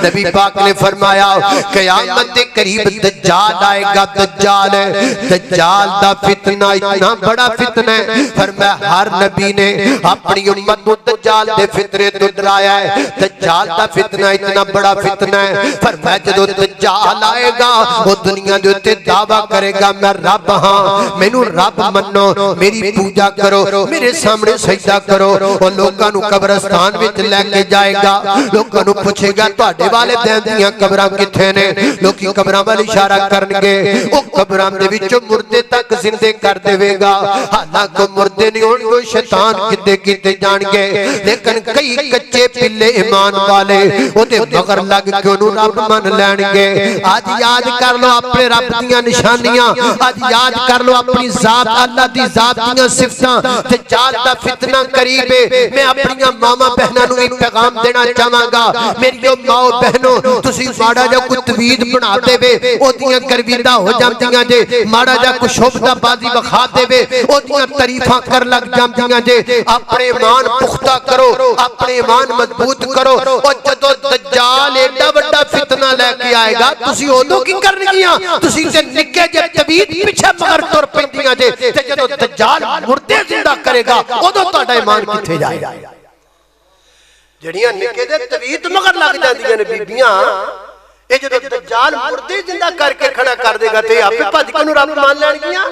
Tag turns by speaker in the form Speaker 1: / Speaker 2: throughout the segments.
Speaker 1: नबी पाक ने फरमाया क़यामत के करीब दज्जाल आएगा। दज्जाल दा फितना इतना बड़ा फितना है, फरमाया हर नबी ने अपनी उम्मत को दज्जाल दे फितरे तो डराया है। दज्जाल दा फितना इतना बड़ा फितना है, फरमाया जदों दज्जाल आएगा वो दुनिया दे उत्ते दावा करेगा मैं रब हां, मैनू रब मन्नो, मेरी पूजा करो, मेरे सामने सजदा करो। और लोगों को कब्रिस्तान विच लेके जाएगा, लोगों को पूछेगा तुहाडे वाले दिन दियां कब्रां किथे ने, लोग कब्रां वाल इशारा करनगे, ओ कब्रां दे विचों मुर्दे तक जिंदे कर देवेगा। हालांकि मुर्दे नहीं होणगे, शैतान किते किते जाणगे, लेकिन कई कच्चे पिल्ले ईमान वाले ओदे मगर लग के ओनू रब मन लैणगे। आज याद कर लो अपने रब दीयां निशानियां, आज याद कर लो अपनी जात अल्लाह दी जात दीयां सिफतां। दज्जाल दा फितना करीब है। मैं अपनी मामा बहनां नू एक पैगाम देना चाहांगा, मेरी माओ बहनों तुसी माड़ा जा कोई तवीद बना देवे ओदियां गर्विदा हो जांदियां जे, माड़ा जा कोई शोभताबाजी विखा देवे ओदियां तारीफां कर लग जांदियां जे। अपने ईमान पुख्ता करो, अपने ईमान मजबूत करो। और जदों दज्जाल एडा बड़ा फितना लेके आएगा तुसी ओदों की करनगियां, तुसी ते निक्के जे तवीद पीछे मगर तुर पैंदियां जे। ते जदों दज्जाल मुर्दे जिंदा करेगा ओदों तुहाडा ईमान किथे जाएगा। जड़ियां निके दे तवीत मगर लग जांदियां ने बीबियां, ए जदों दज्जाल मुर्दे जिंदा करके खड़ा कर देगा ते आपे भज के रब मान लैणगियां।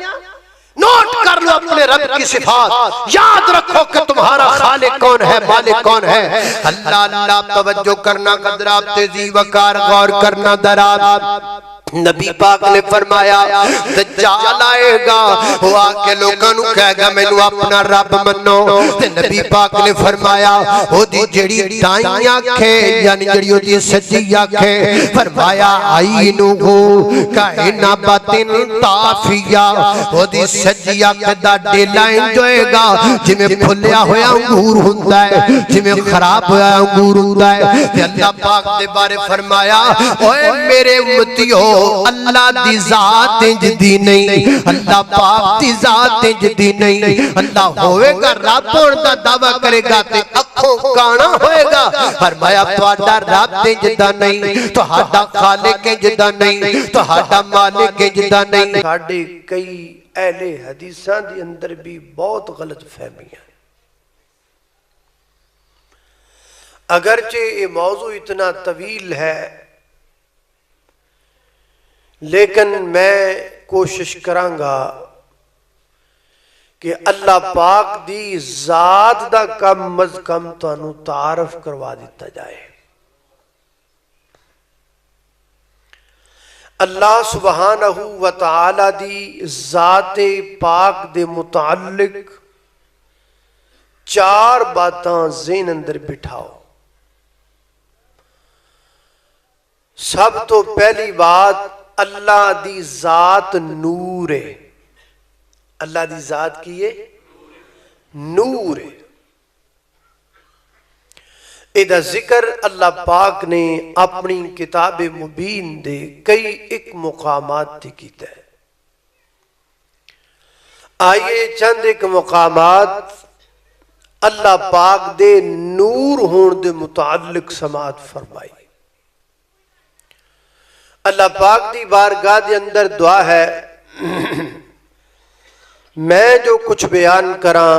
Speaker 1: नोट कर लो अपने रब की सिफात, याद रखो कि तुम्हारा खालिक कौन है, मालिक कौन है। अल्लाह अल्लाह तवज्जो करना, कदरात तेजी वकार गौर करना दरात। नबी पाक ने फरमाया दज्जाल आएगा, वो आके लोगों को कहेगा मैनू अपना रब मन्नो। ते नबी पाक ने फरमाया ओदी जेड़ी दाई आंखे यानी जेड़ी ओदी सज्जी आंखे, फरमाया आईनु काइना बातिन ताफिया, ओदी सज्जी आंख दा डेला इंज होएगा जिवें फुलिया होया अंगूर हुंदा है, जिवें खराब होया अंगूर हुंदा है। ते अल्लाह पाक दे बारे फरमाया ओए मेरे उम्मतियो अल्लाह दी जात इंज दी नहीं, अल्लाह पाक दी जात इंज दी नहीं। अल्लाह होएगा रब होण दा दावा करेगा ते अखों काना होएगा, फरमाया तुहाडा रब इंज दा नहीं, तुहाडा खालिक इंज दा नहीं, तुहाडा मालिक इंज दा नहीं। साडे कई अहले हदीसां दे अंदर भी बहुत गलत फहमियां। अगरचे ये मौजू इतना तवील है, लेकिन मैं कोशिश करांगा कि अल्लाह पाक दी जात दा कम अज कम तुहानू तारफ करवा दिता जाए। अल्लाह सुबहानहू व तआला दी जाते पाक दे मुताल्लिक चार बातां ज़हन अंदर बिठाओ। सब तो पहली बात, अल्लाह दी जात नूर है। अल्लाह दी जात की है नूर है। इहदा जिक्र अल्लाह पाक ने अपनी किताब मुबीन दे कई एक मुकामात ते कीता है। आइए चंद एक मुकामात अल्लाह पाक दे नूर होने दे मुताल्लिक समात फरमाई। अल्लाह पाक दी बारगाह दे अंदर दुआ है, मैं जो कुछ बयान करा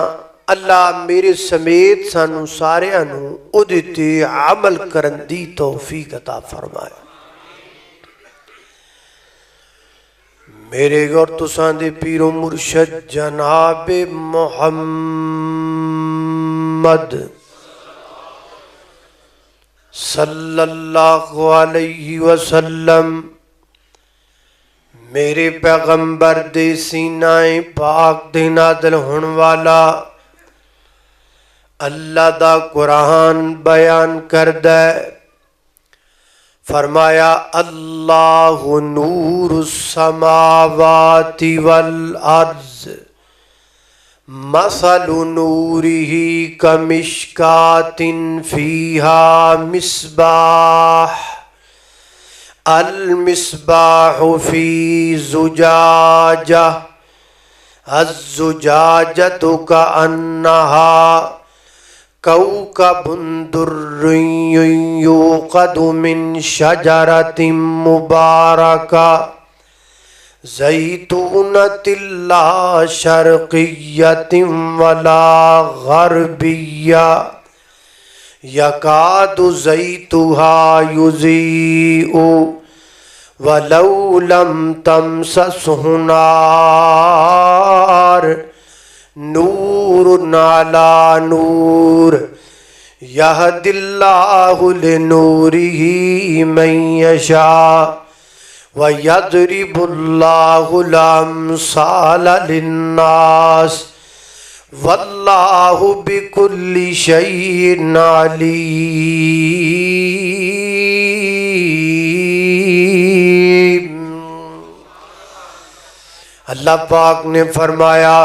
Speaker 1: अल्लाह मेरे समेत सानू सारियां नू उहदे ते अमल करन दी तौफीक अता फरमाए। मेरे और तुसां दे पीरो मुर्शद जनाब मुहम्मद सल्लल्लाहु अलैहि वसल्लम, मेरे पैगंबर दे सीनाए पाक दे नाज़िल होने वाला अल्लाह दा कुरान बयान करदा है। फरमाया अल्लाहु नूरुस समावाति वल अर्ज़ मसलु नूरिही कमिश्कातिन फीहा मिस्बाह अल मिस्बाहु फी ज़ुजाजा अज़्ज़ुजाजतु कअन्नहा कौकबुन दुर्रुन युक़दु मिन शजरतिन मुबारका ज़ैतूनतिन ला शर्क़िय्यतिन वला ग़र्बिय्या यकादु ज़ैतुहा युज़ीउ वलौ लम तमससहु नार नूरुन अला नूर यहदिल्लाहु लिनूरिही मन यशा व यद्रिबुल्लाहुल अम्साल लिन्नास वल्लाहु बिकुल्लि शैइन अलीम। अल्लाह पाक ने फरमाया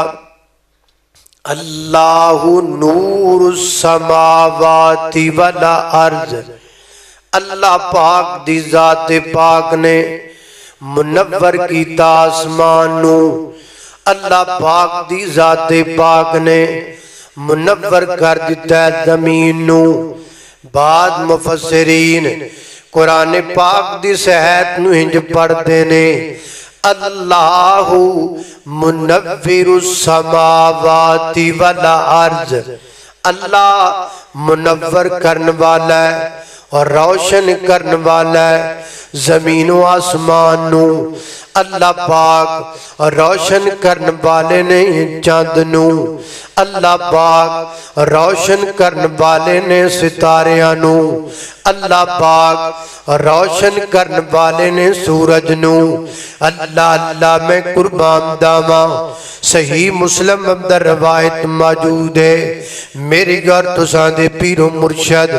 Speaker 1: अल्लाहु नूरुस समावाति वल अर्ज़। अल्लाह पाक दी ज़ात पाक ने मुनव्वर कीता आसमान नू। अल्लाह पाक दी ज़ात पाक ने मुनव्वर कर दिता ज़मीन नू। बाद मुफस्सिरीन कुरान पाक दी सहत नू इंज पढ़दे ने अल्लाहु मुनव्विरुस समावाति वल अर्ज़। अल्लाह मुनव्वर करने वाला है और रोशन करने वाला है जमीन व आसमान नू। अल्लाह पाक रोशन करने वाले ने चंद नू। अल्लाह पाक रोशन करने वाले ने सितारियां नू। अल्लाह पाक रोशन करने वाले ने सूरज नू। अल्लाह अल्लाह मैं कुर्बान दावा सही मुस्लिम अंदर रवायत मौजूद है मेरी गौर तुसां दे पीरो मुर्शद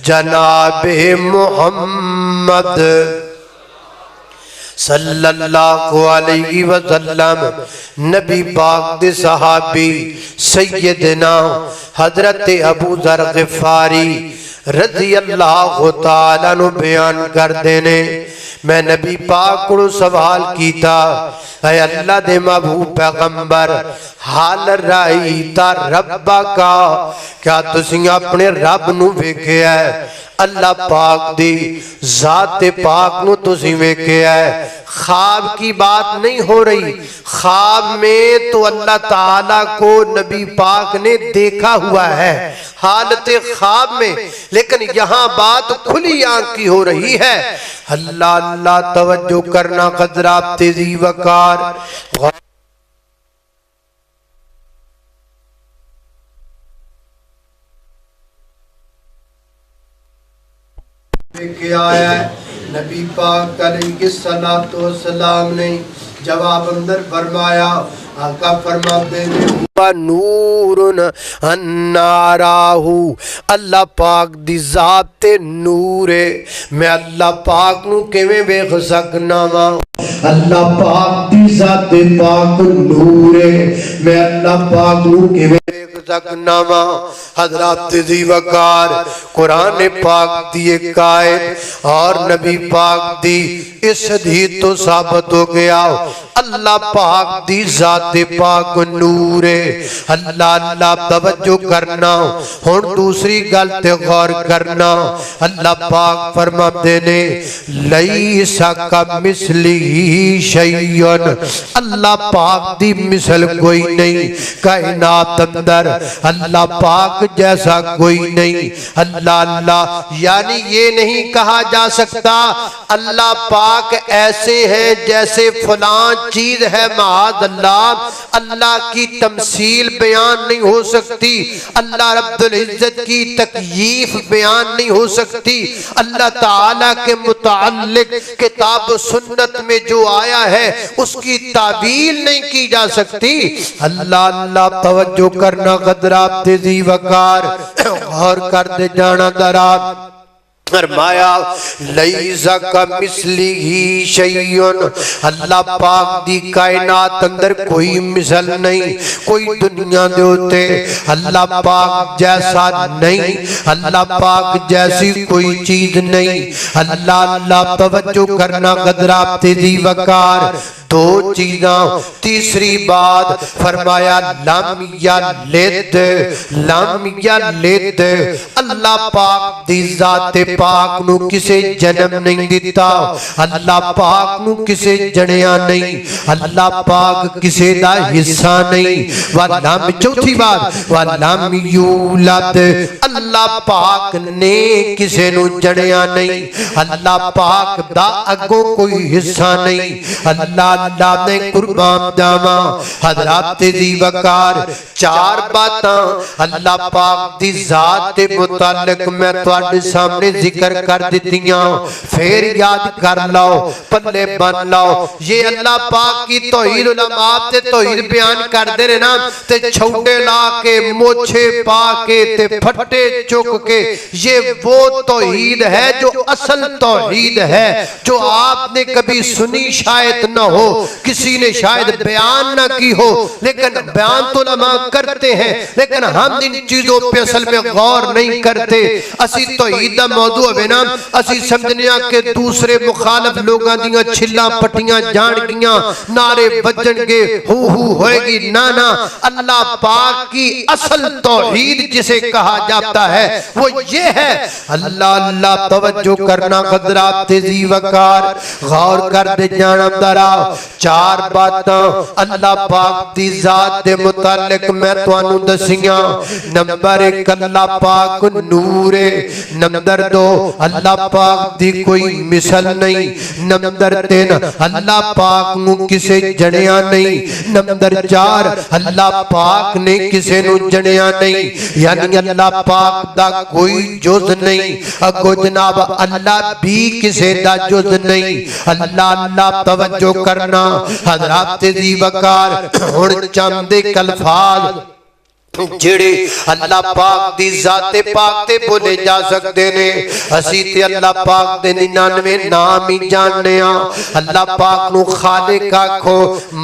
Speaker 1: जनाब मुहम्मद सल्लल्लाहु अलैहि वसल्लम नबी पाक दे सहाबी सैयदना हजरत अबू ज़र ग़िफ़ारी रज़ी अल्लाह तआला नु बयान करदे ने मैं नबी पाक को सवाल कीता ऐ अल्लाह दे महबूब पैगंबर हाल राईता रब्बा का क्या तुसी अपने रब नु वेखिया है। अल्लाह पाक दी ज़ात पाक नु तुसी वेखिया है। ख्वाब की बात नहीं हो रही। ख्वाब में तो अल्लाह ताला को नबी पाक ने देखा हुआ है हालत ख्वाब में, लेकिन यहाँ बात खुली आंख की हो रही है। अल्लाह अल्लाह तवज्जो करना कदरा तेजी वकार के आया है। नबी पाक अलैहिस्सलातु वस्सलाम ने जवाब अंदर फरमाया आका फरमाते हैं नूरुन अन्नाराहू। अल्लाह पाक दी ज़ात ते नूर है। मैं अल्लाह पाक नू किवें वेख सकना वा। अल्लाह पाक दी ज़ात पाक नूर है। मैं अल्लाह पाक नू किवें वेख सकना वा। हज़रत दी वकार कुरान पाक दी एक आयत और नबी पाक दी इस हदीस तो साबित हो गया अल्लाह पाक दी ज़ात पाक नूर है। अल्लाह अल्लाह तवज्जो करना। हुण दूसरी गल ते गौर करना। अल्लाह पाक फरमाते ने लैसा कमिस्लिही शैय्युन। अल्लाह पाक दी मिसल कोई नहीं कायनात अंदर। अल्लाह पाक जैसा कोई नहीं। अल्लाह अल्लाह यानी ये नहीं कहा जा सकता अल्लाह पाक ऐसे हैं जैसे फलां चीज है माद अल्लाह। अल्लाह की तमसील बयान नहीं हो सकती। अल्लाह रब्बुल इज्जत की तकयीफ बयान नहीं हो सकती। अल्लाह ताला के मुताल्लिक किताब सुन्नत में जो आया है उसकी तावील नहीं की जा सकती। अल्लाह अल्लाह तवज्जो करना कदरा तेजी वकार और कर दे जाना दरा फरमाया लैसा कमिस्लिही शैय्युन। अल्लाह पाक दी कायनात अंदर कोई मिसल नहीं, कोई दुनिया दे उते अल्लाह पाक जैसा नहीं। अल्लाह पाक जैसी कोई चीज नहीं। अल्लाह अल्लाह तवज्जो करना कदरा तेजी वकार दो चीज़ां। तीसरी बात फरमाया लम यलिद, लम यलिद, अल्लाह पाक दी जात पाक नू किसे जन्म नहीं दिता, अल्लाह पाक नू किसे जणिया नहीं, अल्लाह पाक किसे दा हिस्सा नहीं। वलम, चौथी बात, वलम यूलद, अल्लाह पाक ने किसे नू जणिया नहीं, अल्लाह पाक दा अगों कोई हिस्सा नहीं। अल्लाह ने कुर्बान जावा हजरात दी वकार चार बातां अल्लाह पाक दी जात दे मुतालिक मैं तुहाडे सामने जिक्र कर दित्तियां, फिर याद कर लो, पल्ले बन लो। ये अल्लाह पाक की तौहीद उलमा ते तौहीद बयान करदे ने ना, ते छौड़े ला के मोछे पा के ते फट्टे चुक के, ये वो तौहीद है जो असल तौहीद है, जो आपने कभी सुनी शायद न हो, किसी ने शायद बयान न की हो, लेकिन बयान तो उलमा करते हैं, लेकिन हम इन चीजों पे असल में गौर नहीं करते। असी तौहीद दा मौजू होवे ना, असी समझने कि दूसरे मुखालफ लोगों दियां छिल्लां पट्टियां जानगियां, नारे बजणगे, हू होएगी, ना ना, अल्लाह पाक की असल तौहीद जिसे कहा जाता है वो ये है। अल्लाह अल्लाह तवज्जो करना हज़रात तेजी वकार गौर कर दे जानम दरा। चार बातां अल्लाह पाक दी जात दे मुतालिक मैं तुहानू दसियां। नंबर 1 अल्लाह पाक नूर है, नंबर 2 अल्लाह पाक दी कोई मिसल नहीं, नंबर 3 अल्लाह पाक नू किसे जणिया नहीं, नंबर 4 अल्लाह पाक ने किसे नू जणिया नहीं, यानी अल्लाह पाक दा कोई जुज नहीं, अगो जनाब अल्लाह भी किसे दा जुज नहीं। अल्लाह अल्लाह तवज्जो करना हज़रात दी वकार। हुण चंद अल्फाज जेड़े अल्लाह पाक दी जाते पाक ते बोले जा सकते ने, असी ते अल्लाह पाक दे 99 नाम ही जानने आ। अल्लाह पाक नू खालिक आखो,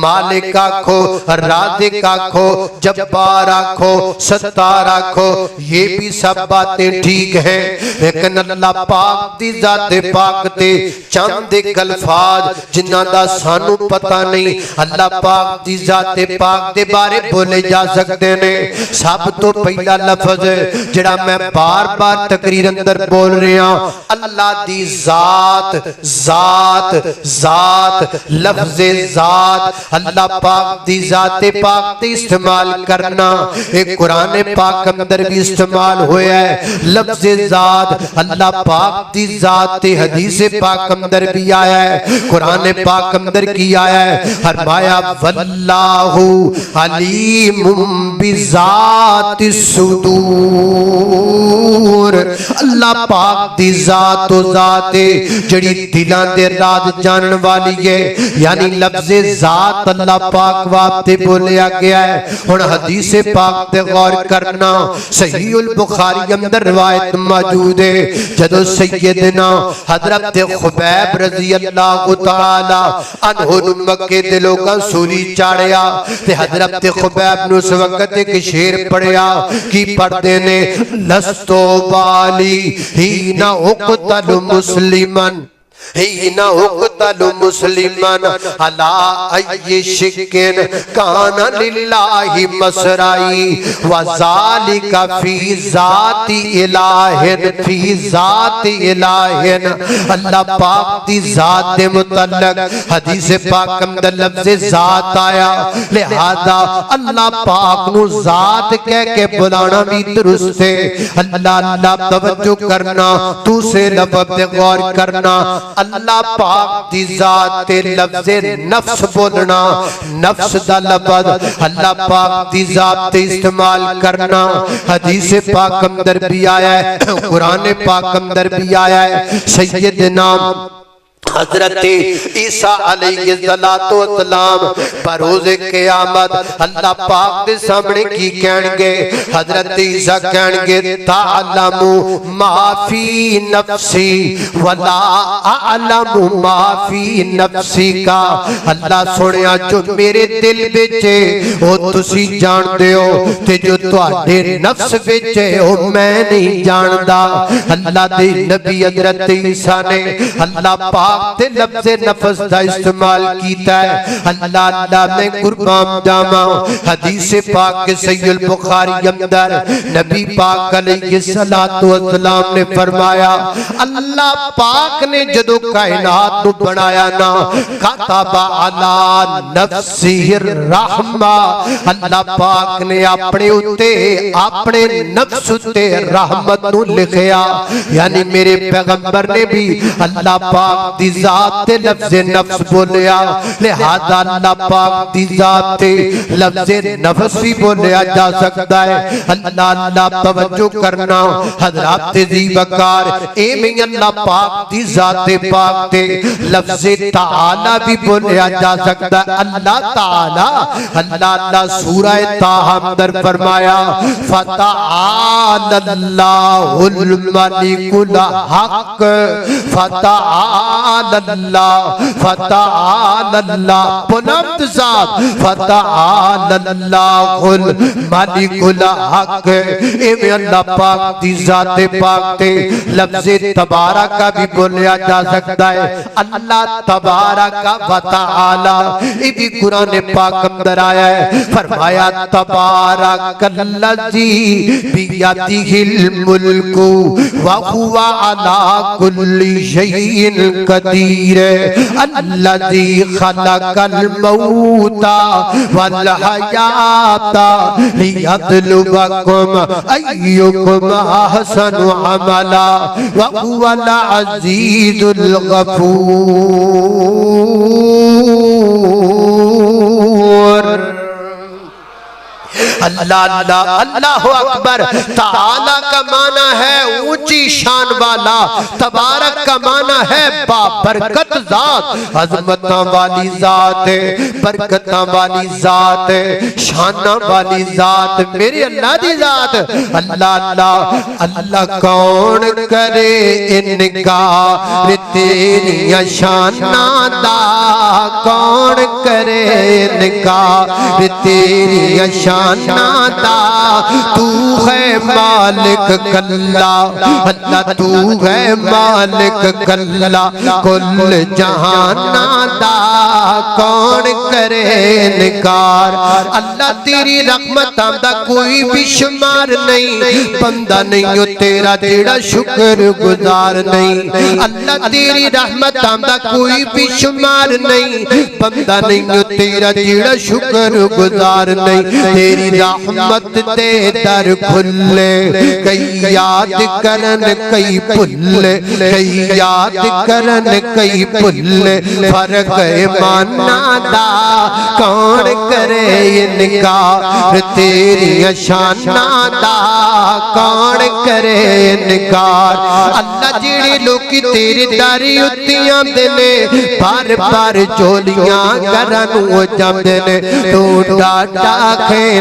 Speaker 1: मालिक आखो, राज़िक आखो, जब्बार आखो, सत्तार आखो, ये भी सब बातें ठीक है, लेकिन अल्लाह पाक दी जाते पाक ते चंद अल्फाज जिन्हां दा सानू पता नहीं, अल्लाह पाक दी जाते पाक दे बारे बोले जा सकते ने। सब तो पहला लफ्ज जिहड़ा मैं बार बार तकरीर अंदर बोल रहा, अल्लाह दी जात, जात, जात, लफ्ज़े जात, अल्लाह पाक दी जाते पाक ते इस्तेमाल करना, एक कुरान पाक अंदर भी इस्तेमाल होया है लफ्ज़े जात। अल्लाह पाक दी जात ते हदीस पाक अंदर भी आया है, कुरान पाक अंदर की आया है, फरमाया वल्लाहु अलीमुम बिज़ात सुदूर। अल्लाह पाक दी जात तो जात जड़ी दिलां दे राज जानन वाली है, यानी लफ्ज़े जात अल्लाह पाक वास्ते बोलिया गया है। हुण हदीस पाक ते गौर करना, सहीहुल बुखारी अंदर रिवायत मौजूद है, जदों सैयदना हजरत खुबैब रज़ी अल्लाह तआला अन्हु मक्के दे लोकां सूली चाड़िया ते हजरत खुबैब नूं उस वक्त एक शेर पढ़िया की पढ़ते ने, लस्तो बाली ही ना उक़तल मुस्लिमन ही ना उक़तल मुस्लिमन अला अय्यि शिकिन काना लिल्लाहि मसराई व ज़ालिका फी ज़ाति इलाहिन, फी ज़ाति इलाहिन। अल्लाह पाक दी जात दे मुतल्लक हदीस पाक अंदर लफ्ज़े जात आया, लिहाजा अल्लाह पाक नू जात कह के बुलाना भी दुरुस्त है। अल्लाह अल्लाह तवज्जो करना, दूसरे लफ्ज़ पे गौर करना, अल्लाह पाक दी जात ते लफ्ज़े नफ्स बोलना, नफ्स दा लफ्ज़ अल्लाह पाक दी जात ते इस्तेमाल करना, हदीस पाक अंदर भी आया है, कुरान पाक अंदर भी आया है। सैयदना हजरत ईसा अलैहिस्सलातो वस्सलाम बरोज़े क़यामत अल्लाह पाक दे सामने की कहणगे, हजरत ईसा कहणगे ताअलमु माफी नफ्सी वला अअलमु माफी नफ्सी का। अल्लाह सुनिया जो मेरे दिल विच है ओ तुसी जानदे हो, ते जो तुहाडे नफ्स विच है ओ मैं नहीं जानदा। अल्लाह दे नबी हजरत ईसा ने अल्लाह पाक पाक ते लफ्ज़ नफ्स दा इस्तेमाल कीता है। अल्लाह अल्लाह मैं कुर्बान जावा। हदीस पाक के सहीह बुखारी अंदर नबी पाक अलैहिस्सलातु वस्सलाम ने फरमाया अल्लाह पाक ने जदों कायनात को बनाया ना कतबा अला नफ्सिहिर रहमा, अल्लाह पाक ने अपने उत्ते अपने नफ्स उत्ते रहमत नू लिखिया। यानी मेरे पैगंबर ने भी अल्लाह पाक दी जात ते लफ्ज़ नफ्स बोलिया, लिहाजा अल्लाह पाक दी जात ते लफ्ज़ नफ्स भी बोलिया जा सकता है। अल्लाह अल्लाह तवज्जो करना हज़रात जी वकार ए में अल्लाह पाक दी जात पाक ते लफ्ज़ ताला भी बोलिया जा सकता है। अल्लाह ताला अल्लाह अल्लाह सूरह ताहा अंदर फरमाया फतआलल्लाहुल मलिकुल हक, फतआलल्लाह बुलंद ज़ात फतआलल्लाहुल मलिकुल हक। इवें अल्लाह पाक दी ज़ात पाक ते लफ्ज़ तबारक का भी बोलिया जा सकता है। अल्लाह तबारक व तआला ये भी कुरान पाक अंदर आया है। फरमाया तबारकल्लज़ी बियदिहिल मुल्कु व हुवा अला कुल्ली शैइन कदीर, अल्लज़ी खलक़ल मौता वल हयाता लियब्लुवकुम अय्युकुम अहसनु अमला व हुवल अज़ीज़ुल गफूर। अल्लाह अल्लाह अल्लाह अकबर। ताला का माना है ऊंची शान वाला, तबारक का माना है बाबरकत जात, अजमता वाली जात, बरकता वाली जात, शाना वाली जात मेरे अल्लाह दी जात। अल्लाह अल्लाह अल्लाह कौन करे इनकार तेरी शाना दा, कौन करे इनकार तेरी शाना दा। तू है मालिक कल्ला, अल्लाह तू है मालिक कल्ला, कुल जहाना दा कौन करे इनकार। अल्लाह तेरी रहमत दा कोई भी शुमार नहीं, बंदा नहीं हो तेरा तेरा शुक्र गुजार नहीं। अल्लाह तेरी रहमत दा कोई भी शुमार नहीं, बंदा नहीं हो तेरा तेरा शुक्र गुजार नहीं। तेरी रहमत दे दर खुले, कई याद करन कई भुल्ले, कई याद करन कई भुल्ले, फर्क माना दा कौन करे इनकार तेरी शाना दा, कौन करे इनकार। अल्लाह जेड़े लोकी तेरे दारी उत्तियां दे ने बार बार झोलियां करन हो जांदे ने, तू डाटा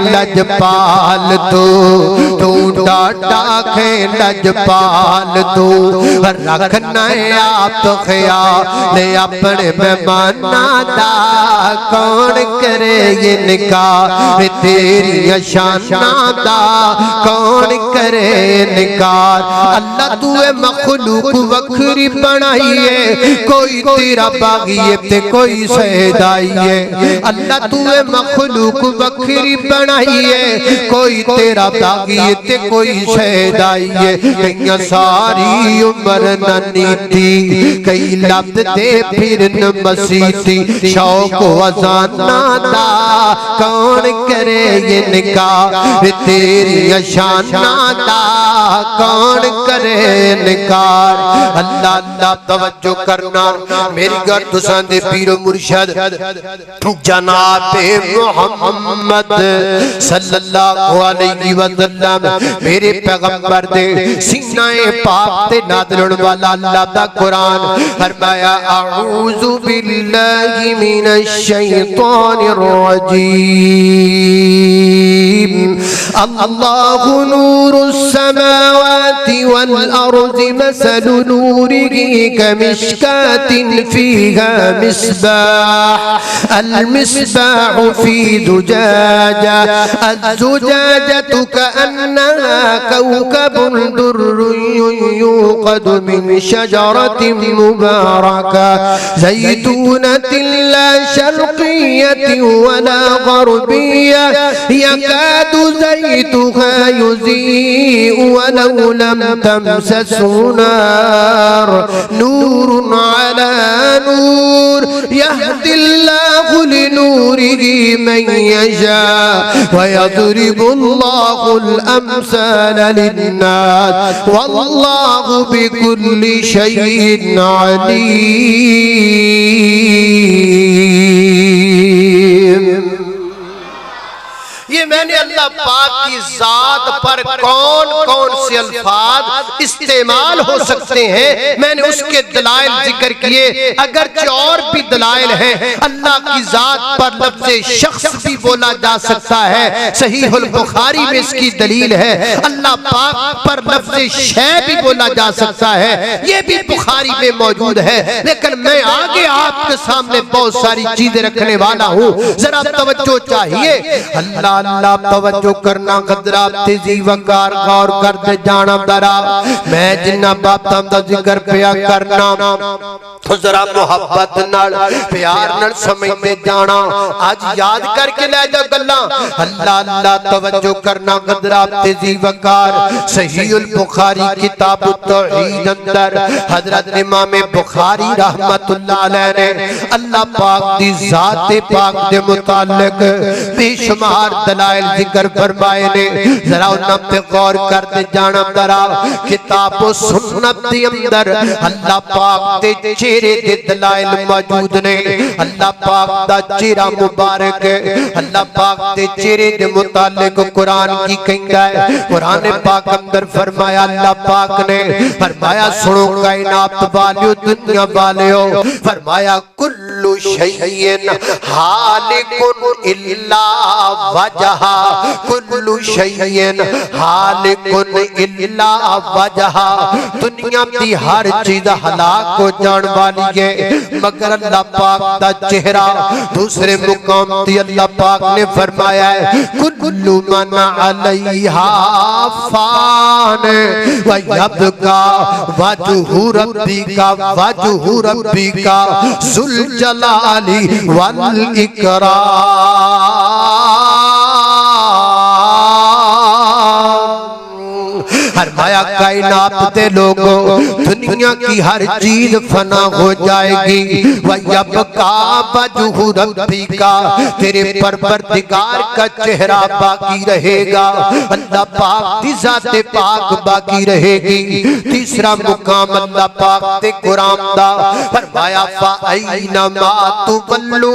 Speaker 1: लजपाल तू डाटा खे लजपाल तू रखना आप ख्याल अपने मेहमाना दा कौन करे इनकार तेरी शाना दा कौन करे इनकार। अल्लाह तू मखलूक वखरी बनाई है, कोई तेरा बागी है ते कोई सैदाई है। अल्लाह तू मखलूक वखरी बनाई है, कोई तेरा बागी है ते कोई शहदाई है। कई सारी उम्र नीति, कई लब दे फिरन मसीती, शौक अजाना दा कौन करे इनकार तेरी शाना दा कौन करे इनकार। अल्लाह अल्लाह तवज्जो करना मेरी गर तुसां दे पीरो मुर्शद जनाब मोहम्मद सल्लल्लाहु अलैहि वसल्लम मेरे पैगंबर दे सीनाए पाक ते नाज़िल होने वाला अल्लाह दा कुरान फरमाया अऊज़ु बिल्लाहि मिनश शैतानिर रजीम। अल्लाहु नूरुस समावाति वल अर्ज़ि मसलु नूरिही कमिश्कातिन फीहा मिस्बाह अल मिस्बाह फी ज़ुजाजा अज़्ज़ुजाजतु कअन्नहा कौकबुन दुर्रुन यूक़द मिन शजरतिन मुबारका ज़ैतूनतिन ला शर्क़िय्यतिन वला ग़रबिय्या यकादु ज़ैतुहा युज़ी'ु वलौ लम तमससहु नार नूरुन अला नूर यहदिल्लाहु लिनूरिही मन यशा वयज़रिबुल्लाहुल अम्साल लिन्नास वल्लाहु बिकुल्लि शैइन अलीम। ये मैंने अल्लाह पाक की जात पर कौन कौन से अल्फाज इस्तेमाल हो सकते हैं मैंने उसके दलाइल जिक्र किए। अगर और भी दलाइल हैं, अल्लाह की जात पर लफ्ज़े शख्स भी बोला जा सकता है, सहीहुल बुखारी में इसकी दलील है। अल्लाह पाक पर लफ्ज़े शै भी बोला जा सकता है, ये भी बुखारी में मौजूद है। लेकिन मैं आगे आपके सामने बहुत सारी चीजें रखने वाला हूँ, जरा तवज्जो चाहिए। अल्लाह अल्लाह तवज्जो करना खदरा तेजी वकार गौर करते जाना दरा। मैं जिन्ना बातां दा जिक्र पिया करना तो जरा मोहब्बत नाल प्यार नाल समझते जाना। आज याद करके ले जा गल्ला। अल्लाह अल्लाह तवज्जो करना खदरा तेजी वकार सहीहुल बुखारी किताबुत तौहीद अंदर हजरत इमाम बुखारी रहमतुल्लाह अलैह ने अल्लाह पाक दी जात पाक दे मुतालिक बेशुमार दलाइल जिक्र फरमाए ने। जरा उन्हां पे गौर करते जाना दरा। किताब सुन्नत दे अंदर अल्लाह पाक दे चेहरे दे दलाइल मौजूद ने। अल्लाह पाक दा चेहरा मुबारक है। अल्लाह पाक दे चेहरे दे मुतालिक कुरान की कहंदा है। कुरान पाक अंदर फरमाया, अल्लाह पाक ने फरमाया सुनो कायनात वालियो दुनिया वालियो, फरमाया कुल्लु शैइन हालिकुन इल्ला वजहा कुल्लु शैइन हालिकुन इल्ला वजहा। दुनिया की हर चीज हलाक हो जाने वाली है मगर अल्लाह पाक दा चेहरा। दूसरे मुकाम पे अल्लाह पाक ने फरमाया है कुल्लु मन अलैहा फान व यबका वजहु रब्बिका ज़ुल जलाली वल इकराम। फरमाया कायनात के लोगों दुनिया की हर चीज फना हो जाएगी, वयबका वजहु रब्बिका तेरे परवरदिगार का चेहरा बाकी रहेगा। अल्लाह पाक की ज़ात पाक बाकी रहेगी। तीसरा मुकाम अल्लाह पाक के कुरान दा फरमाया फ़अय्ना मा तुवल्लू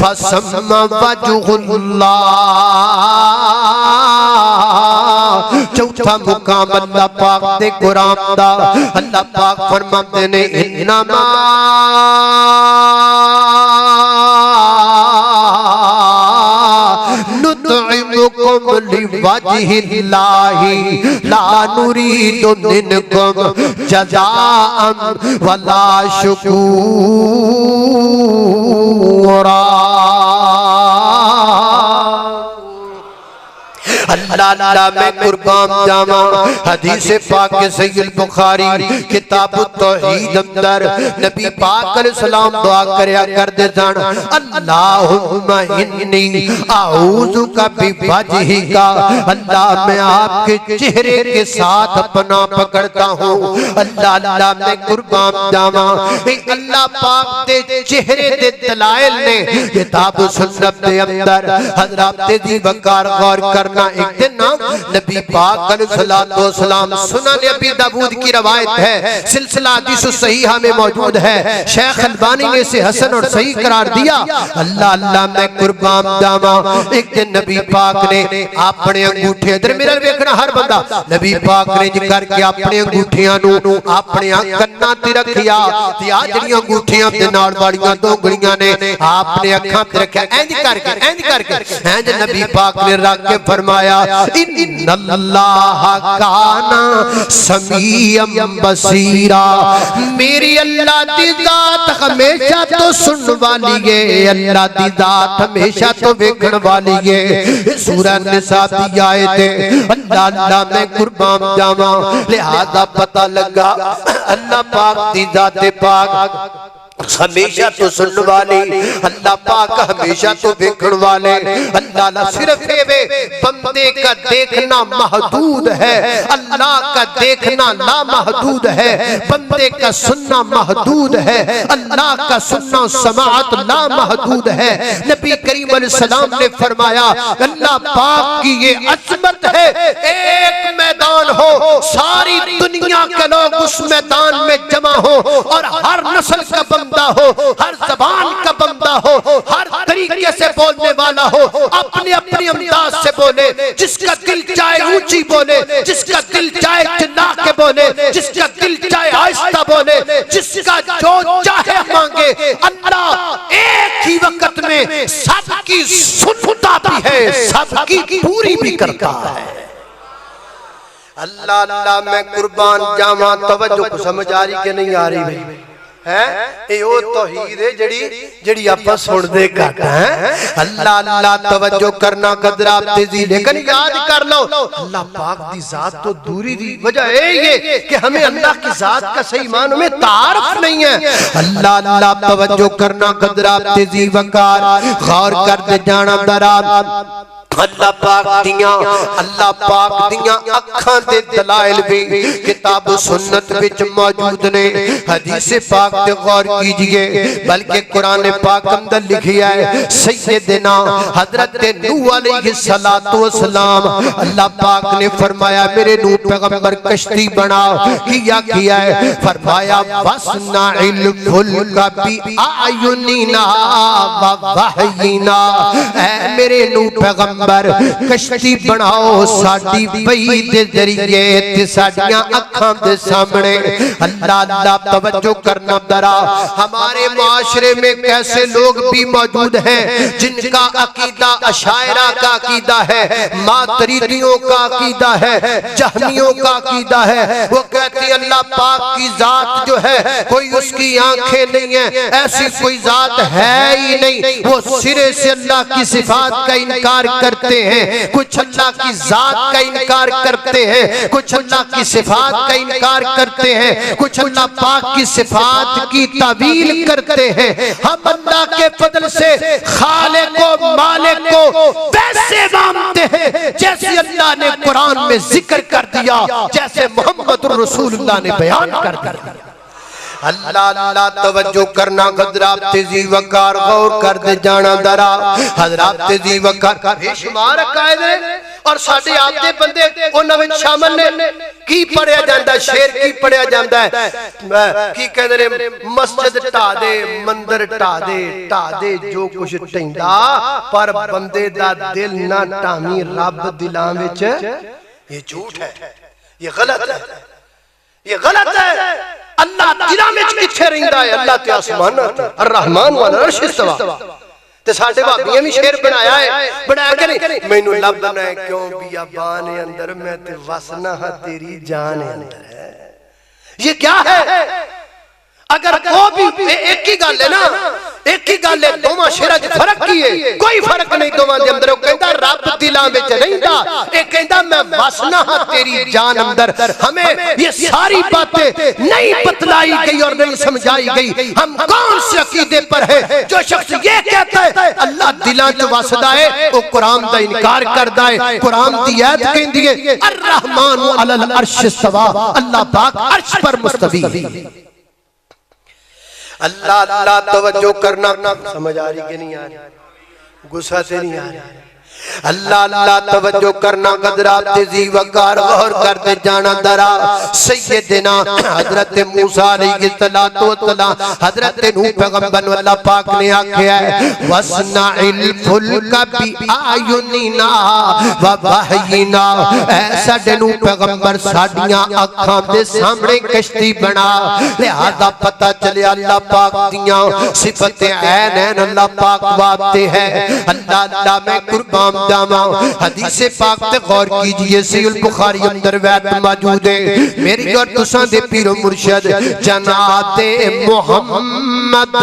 Speaker 1: फसम्मा वजहुल्लाह। चौथा मुकाम अल्लाह पाक दे कुरान दा अल्लाह पाक फरमाते ने इन्नमा नुतइमुकुम लिवजहिल्लाहि ला नुरीदु मिनकुम जज़ाअन वला शुकूरा। अल्लाह अल्लाह मैं कुर्बान जावा। हदीस पाक के सहीह बुखारी किताबुत तौहीद अंदर नबी पाक अलैहिस्सलाम दुआ करया करदे जान, अल्लाहुम्मा इन्नी आऊज़ुका बिवजहिका। अल्लाह मैं आपके चेहरे के साथ अपना पकड़ता हूँ। अल्लाह अल्लाह मैं कुर्बान जावा। अल्लाह पाक दे चेहरे दे दलाइल ने किताब सुन्नत दे अंदर हज़रत दी वकार गौर करना। एक दिन नबी पाक अलैहिस्सलाम सुनन अबी दाऊद की रवायत है, सिलसिला हदीस सहीहा में मौजूद है। शेख अलबानी ने इसे हसन और सही करार दिया। अल्लाह अल्लाह मैं कुर्बान जावा। एक दिन नबी पाक ने अपने अंगूठे इधर मेरा देखना हर बंदा नबी पाक ने करके अपने अंगूठियां नु अपने कन्ना ते रखिया ते आ जड़ियां अंगूठियां दे नाल वालियां दो उंगलियां ने आपने अखां ते रखिया। इंज करके इंज नबी पाक ने रख के फरमाया इन्नल्लाह काना समीअम बसीरा। मेरी अल्लाह दी जात हमेशा तो सुनने वाली है, अल्लाह दी जात हमेशा तो वेखण वाली है। सूरह निसा दी आयत है, अल्लाह अल्लाह मैं कुर्बान जावा, लिहाजा पता लगा अल्लाह पाक दी जाते पाक हमेशा तो सुनने वाले, अल्लाह पाक हमेशा तो देखने वाले। अल्लाह सिर्फ बंदे का देखना महदूद है, अल्लाह का देखना लामहदूद है। बंदे का सुनना महदूद है, अल्लाह का सुनना समाअत लामहदूद है। नबी करीम अलैहिस्सलाम ने फरमाया अल्लाह पाक की ये अजमत है, एक मैदान हो, सारी दुनिया के लोग उस मैदान में जमा हो और हर नस्ल का बंदा हो, हर जबान का बंदा हो, हर तरीके से बोलने वाला हो, अपने अपने अंदाज से बोले, जिसका दिल चाहे ऊंची बोले, जिसका दिल चाहे चिल्ला के बोले, जिसका दिल चाहे आहिस्ता बोले, जिसका जो चाहे मांगे। अल्लाह एक ही वक्त में सबकी सुनता भी है, सबकी पूरी भी करता है। अल्लाह अल्लाह मैं कुर्बान जावा, तवज्जो को समझ आ रही कि नहीं आ रही भाई है? ये वो तौहीद है जड़ी आपा सुनदे घट है। अल्लाह अल्लाह तवज्जो करना कदरा तेजी, लेकिन याद कर लो अल्लाह पाक दी जात तो दूरी दी वजह ये कि हमें अल्लाह की जात का सही मानो में तारफ नहीं है। अल्लाह अल्लाह तवज्जो करना कदरा तेजी वकार, गौर कर दे जाना दरा। अल्लाह पाक दियां अखां दे दलाइल भी किताब सुन्नत विच मौजूद ने। हदीस पाक ते गौर कीजिए, बल्कि कुरान पाक अंदर लिखिया है सैयदना हजरत नूह अलैहिस्सलातु वस्सलाम, अल्लाह पाक ने फरमाया मेरे नूह पैगंबर कश्ती बनाओ। किया है फरमाया वस्नाइल फुल्का बि आयुनिना व वहयिना, ऐ मेरे नूह पैगंबर कश्ती बनाओ साडी बई दे जरिए ते साडियां अखां दे सामने। अल्लाह अल्लाह तवज्जो करना दरा। हमारे माशरे में कैसे लोग भी मौजूद हैं जिनका अकीदा अशायरा का अकीदा है, मातरीदियों का अकीदा है, जहमियों का अकीदा है। वो कहते हैं अल्लाह पाक की जात जो है कोई उसकी आंखें नहीं है, ऐसी कोई जात है ही नहीं। वो सिरे से अल्लाह की सिफात का इनकार करते हैं, कुछ अल्लाह की जात का इनकार करते हैं, कुछ अल्लाह की सिफात का इनकार करते हैं, कुछ अल्लाह पाक की सिफात की तावील करते हैं। हम अल्लाह के फजल से खालिक को मालिक को वैसे मानते हैं जैसे अल्लाह ने कुरान में जिक्र कर दिया, जैसे मोहम्मद रसूलुल्लाह ने बयान कर दिया। अल्लाह अल्लाह तवज्जो करना हजरात तेजी वकार, गौर कर दे जाना दरा। हजरात तेजी वकार बेशुमार कायदे और साडे आपदे बंदे उन्हां विच शामिल ने। की पढ़िया जांदा, शेर की पढ़िया जांदा है, की कहंदे ने मस्जिद ढा दे, मंदिर ढा दे जो कुछ ढैंदा, पर बंदे दा दिल ना ढावी रब दिलां विच। ये झूठ है, ये गलत है, ये गलत है। अल्लाह दिलां विच किथे रहिंदा है? अल्लाह ते आसमानां ते अर्रहमान वल अर्श इस्तवा। ते साडे भाबियां भी शेर बनाया है, बनाया कि नहीं? मैनू लभना है क्यों बियाबान अंदर, मैं ते वसना हां तेरी जान अंदर है। ये क्या है? अगर वो भी एक ही गल है ना, एक ही गल है, दोवां शेरां च फर्क की है? कोई फर्क नहीं दोवां दे अंदर। वो कहंदा रब दिलां विच रहिंदा, ए कहंदा मैं वसना हां तेरी जान अंदर। हमें ये सारी बातें नहीं बतलाई गई और नहीं समझाई गई। हम कौन से अकीदे पर है? जो शख्स ये कहता है अल्लाह दिलां च वसदा है, वो कुरान दा इनकार करदा है। कुरान दी आयत कहंदी है अर्रहमान अलल अर्श इस्तवा, अल्लाह पाक अर्श पर मुस्तवी। अल्लाह अल्लाह तवज्जो करना, समझ आ रही कि नहीं आ रही? गुस्सा से नहीं आ रही? अल्लाह अल्लाह तवज्जो करना कदरात तेजी वकार, गौर करते जाना दरा। सैयदना हजरत मूसा अलैहिस्सलातु वस्सलाम, हजरत नूह पैगंबर को अल्लाह पाक ने आख्या है वस्नाइल फुल्का बि आयुनिना व वहयिना, ऐ साडे नूह पैगंबर साडियां अखां दे सामने कश्ती बना। लिहाजा पता चलिया अल्लाह पाक दियां सिफतें ऐन अल्लाह पाक वास्ते है। अल्लाह अल्लाह मैं कुर्बान जावा। हदीस पाक ते गौर कीजिए, सहीह बुखारी अंदर वैत मौजूद है। मेरी और तुसां दे पीरो मुर्शिद जनाते मोहम्मद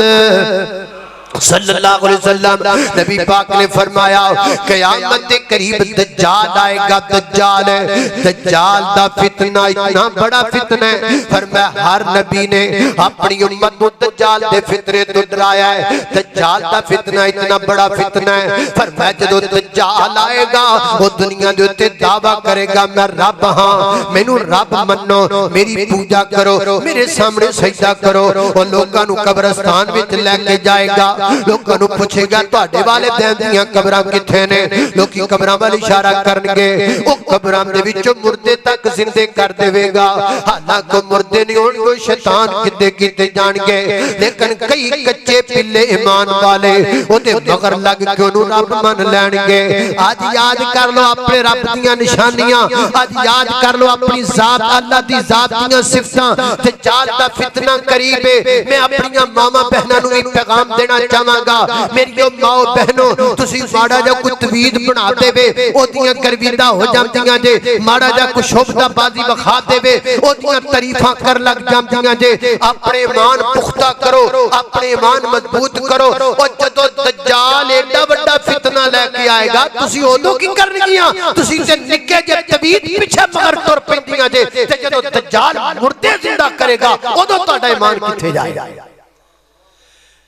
Speaker 1: सल्लल्लाहु अलैहि वसल्लम नबी पाक ने फरमाया क़यामत के करीब दज्जाल आएगा। दज्जाल दा फितना इतना बड़ा फितना है, फरमाया हर नबी ने अपनी उम्मत को दज्जाल दे फितने तो डराया है। दज्जाल दा फितना इतना बड़ा फितना है, फरमाया जदों दज्जाल आएगा वो दुनिया दे उत्ते दावा करेगा मैं रब हां, मैनू रब मन्नो, मेरी पूजा करो, मेरे सामने सजदा करो। और लोकां नू कब्रिस्तान विच लेके जाएगा, लोगों को पूछेगा तुहाडे वाले दिन दियां कब्रां किथे ने, लोकी कब्रां वाल इशारा करनगे, ओ कब्रां दे विचों मुर्दे तक जिंदे कर देवेगा। हालांकि मुर्दे नहीं होणगे, शैतान किते किते जाणगे, लेकिन कई कच्चे पिल्ले ईमान वाले ओदे मगर लग के ओनू रब मान लैणगे। आज याद कर लो अपने रब दियां निशानियां, आज याद कर लो अपनी जात, अल्लाह दी जात दियां सिफतां। ते जात दा फितना करीब है। मैं अपनी मामा बहनां नू भी पैगाम देना चाहांगा, मेरियो माओ बहनों, तुसी माड़ा जा कोई तवीद बना देवे ओदियां करवीदा हो जांदियां जे, माड़ा जा कोई शोभताबाजी विखा देवे ओदियां तारीफां कर लग जांदियां जे। अपने ईमान पुख्ता करो, अपने ईमान मजबूत करो। और जदों दज्जाल एडा बड़ा फितना लेके आएगा, तुसी ओदों की करनगियां, तुसी ते निक्के जे तवीद पीछे मगर तुर पैंदियां जे। ते जदों दज्जाल मुर्दे जिंदा करेगा ओदों तुहाडा ईमान किथे जाएगा।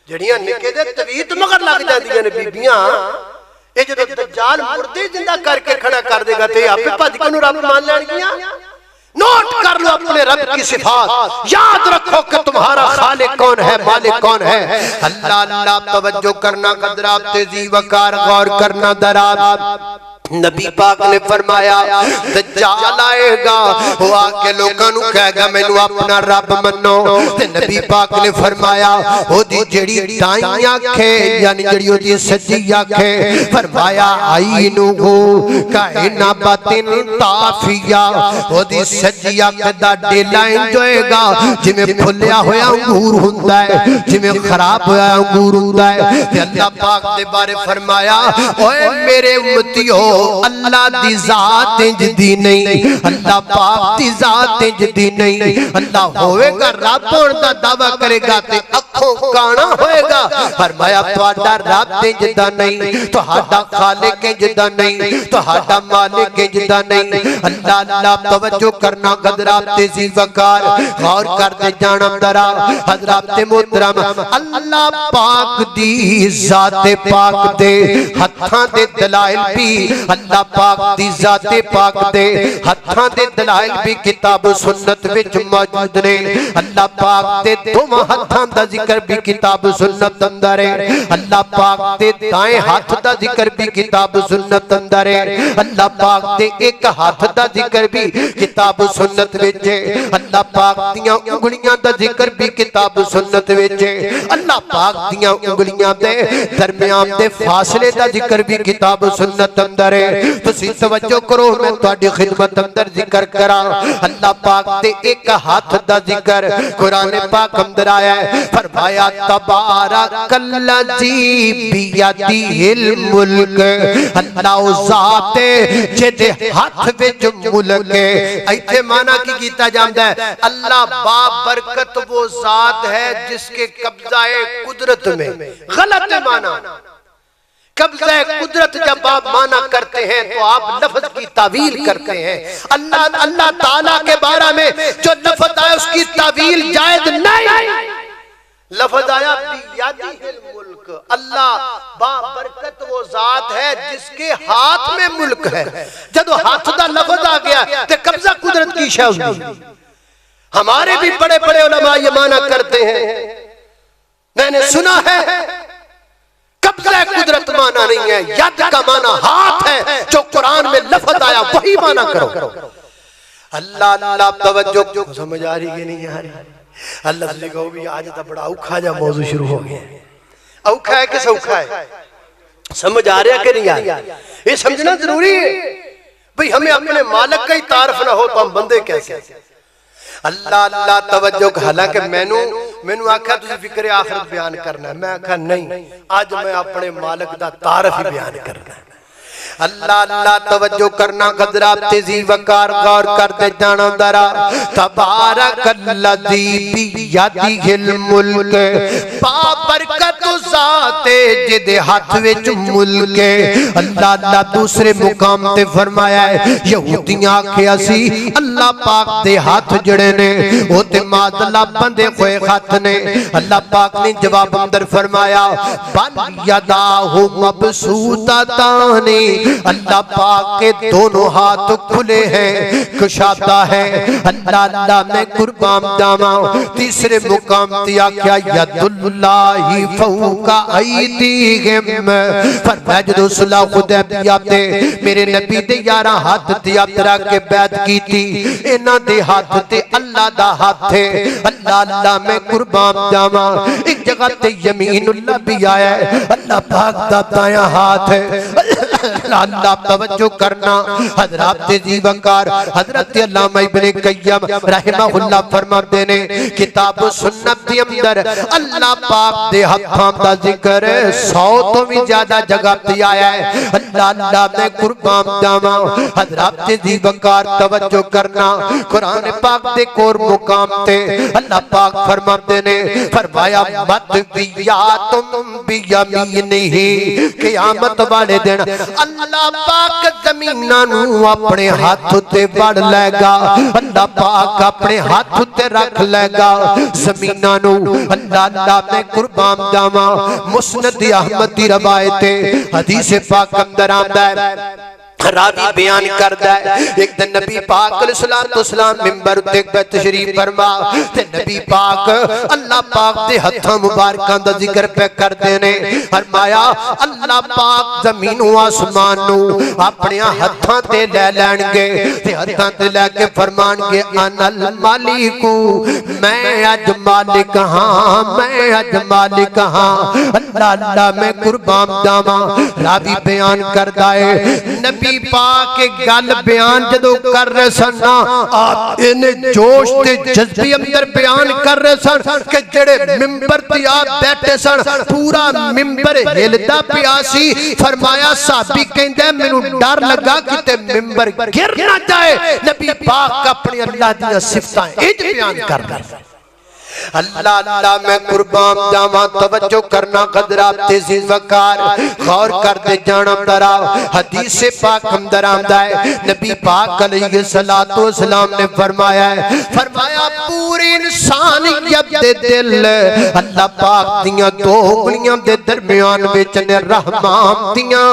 Speaker 1: जड़ियां निके दे तवीत मगर लग जांदियां ने बीबियां, ए जदों दज्जाल मुर्दे जिंदा करके खड़ा कर देगा ते आपे भज के रब मान लैणगियां। नोट कर लो अपने रब की सिफात, याद रखो कि तुम्हारा खालिक कौन है, मालिक कौन है। अल्लाह अल्लाह तवज्जो करना, कदरात तेजी वकार गौर करना दरात। नबी पाक ने फरमाया दज्जाल आएगा, वो आके लोकां नू कहेगा मैनू अपना रब मन्नो। ते नबी पाक ने फरमाया ओदी जेड़ी दाई आंखे यानी जेड़ी ओदी सज्जी आंखे, फरमाया आईनु काइना बातिन ताफिया, ओदी सज्जी आंख दा डेला इंज होएगा जिवें फुल्लिया होया अंगूर हुंदा है, जिवें खराब होया अंगूर हुंदा है। ते अल्लाह पाक दे बारे फरमाया ओए मेरे उम्मतियो, अल्लाह दी जात इंज दी नहीं, अल्लाह पाक दी जात इंज दी नहीं। अल्लाह होएगा रब होण दा दावा करेगा ते अखों काना होएगा। फरमाया तुहाडा रब इंज दा नहीं, तुहाडा खालिक इंज दा नहीं, तुहाडा मालिक इंज दा नहीं। अल्लाह अल्लाह तवज्जो करना, कदरात तेजी वकार गौर करते जाना दरा। हजरत मोहतरम अल्लाह पाक दी जाते पाक दे हत्थां दे दलाइल भी, अल्लाह पाक दी जाते पाक दे हत्थां दे दलाइल भी किताब सुन्नत विच मौजूद ने। अल्लाह पाक दे दोवां हत्थां दा जिक्र भी किताब सुन्नत अंदर है। अल्लाह पाक दे दाएं हाथ दा जिक्र भी किताब सुन्नत अंदर है। अल्लाह पाक दे एक हाथ दा जिक्र भी किताब सुन्नत विच है। अल्लाह पाक दियां उंगलियां दा जिक्र भी किताब सुन्नत विच है। अल्लाह पाक दियां उंगलियां दे दरमियान दे फासले दा जिक्र भी किताब सुन्नत अंदर है। तुसी तवज्जो करो, मैं तुहाडी खिदमत अंदर जिक्र करा। अल्लाह पाक दे एक हाथ दा जिक्र कुरान पाक अंदर आया है। फरमाया तबारकल्लज़ी बियदिहिल मुल्क, अल्लाह ज़ात जिहदे हाथ विच मुल्क है। इत्थे माना की कीता जांदा है, अल्लाह बाबरकत वो ज़ात है जिसके कब्ज़ाए कुदरत में। गलत है माना, कब्ज़ा कुदरत जब आप माना करते हैं तो आप लफ्ज की तावील करते हैं। अल्लाह अल्लाह ताला के बारे में जो लफ्ज आया उसकी तावील जायज नहीं। लफ्ज आया बियदिहिल मुल्क, अल्लाह बाबरकत वो जात है जिसके हाथ में मुल्क है। जब हाथ दा लफ्ज आ गया तो कब्जा कुदरत की शय होगी। हमारे भी बड़े बड़े उलमा ये माना करते हैं, मैंने सुना है कब्जा कुदरत माना नहीं है, यद का माना हाथ है। जो कुरान में लफ्ज आया वही माना करो। अल्लाह अल्लाह तवज्जो समझ आ रही है नहीं आ रही? अल्लाह से कहो भी आज तो बड़ा औखा जा मौजू शुरू हो गया। औखा है कि सौखा है? समझ आ रहा कि नहीं आ रहा? ये समझना जरूरी है भाई, हमें अपने मालिक का ही तारफ ना हो तो हम बंदे कैसे? अल्लाह अल्लाह तवज्जो। हालांकि मैनू आख्या तुसीं फिक्र आखिरत बयान करना है, मैं आख्या नहीं, आज मैं अपने मालिक दा तारफ ही बयान करना है। अल्लाह अल्लाह तवज्जो करना हज़रात तेजी वकार गौर करते जाना दरा तबारकल्लज़ी बियदिहिल मुल्क बाबरकत ज़ाते जिदे हाथ विच मुल्क अल्लाह अल्लाह दूसरे मुकाम ते फरमाया है यहूदियां आखिया सी अल्लाह पाक दे हाथ जड़े ने ओ ते मादला बंदे होए हाथ ने अल्लाह पाक ने जवाब अंदर फरमाया बल यदाहु मबसूतातानी अल्लाह पाक के दोनों हाथ खुले हैं कुशादा है अल्लाह अल्लाह मैं कुर्बान जावा तीसरे मुकाम ते आख्या यदुल्लाहि फौका ऐदीहिम फरमाया जदों सुलह हुदैबिया ते मेरे नबी दे 11 हाथ ते यात्रा के बैत की थी इन्हां दे हाथ ते अल्लाह दा हाथ है अल्लाह अल्लाह मैं कुर्बान जावा एक जगह ते यमीनुल्लाह भी आया है अल्लाह पाक दा दाया हाथ है अल्लाह तवज्जो करना हज़रात तेजी वकार हज़रत अल्लामा इब्ने क़य्यम रहमहुल्लाह फरमाते ने किताब सुन्नत के अंदर अल्लाह पाक दे हथां दा जिक्र 100 तो भी ज्यादा जगह पे आया है अल्लाह अल्लाह मैं कुर्बान जावा हज़रात तेजी वकार तवज्जो करना कुरान पाक दे कोर मुकाम ते अल्लाह पाक फरमाते ने फरमाया मत बिया तुम बियमीनिही क़यामत वाले दिन अल्लाह पाक ज़मीनां नू अपने हाथ ते वड़ लेगा अल्लाह पाक अपने हाथ ते रख लेगा ज़मीनां नू अल्लाह अल्लाह मैं कुर्बान जावा मुस्नद अहमद दी रवायत है हदीस पाक अंदर आंदा है रावी बयान करदा है एक दिन नबी पाक अलैहिस्सलाम मिंबर ते तशरीफ फरमा ते नबी पाक अल्लाह पाक दे हत्थां मुबारकां दा जिक्र पे करदे ने फरमाया अल्लाह पाक ज़मीन व आसमान नू अपने हत्थां ते ले लैणगे ते हत्थां ते लेके फरमाणगे अनल मालिकू मैं अज मालिक हां मैं अज मालिक हां अल्लाह अल्लाह मैं कुर्बान जावा रावी बयान करदा है नबी पाक गल बयान जदों कर रहे सन आप इन्हें जोश ते जज्बे अंदर बयान कर रहे सन कि जेड़े मिंबर ते आप बैठे सन पूरा मिंबर हिलदा पिया सी फरमाया साहबी कहंदे मैनू डर लगा कि मिंबर गिर ना जाए नबी पाक अपने अल्लाह दी सिफतां इंज बयान कर रहे अल्लाह अल्लाह मैं कुर्बान जावा तवज्जो करना हज़रात तेजी वकार गौर करते जाना दरा हदीस पाक अंदर आंदा है नबी पाक अलैहिस्सलातु वस्सलाम ने फरमाया है फरमाया पूरी इंसानियत दे दिल अल्लाह पाक दियां दो उंगलियां दे दरमियान विच ने रहमान दियां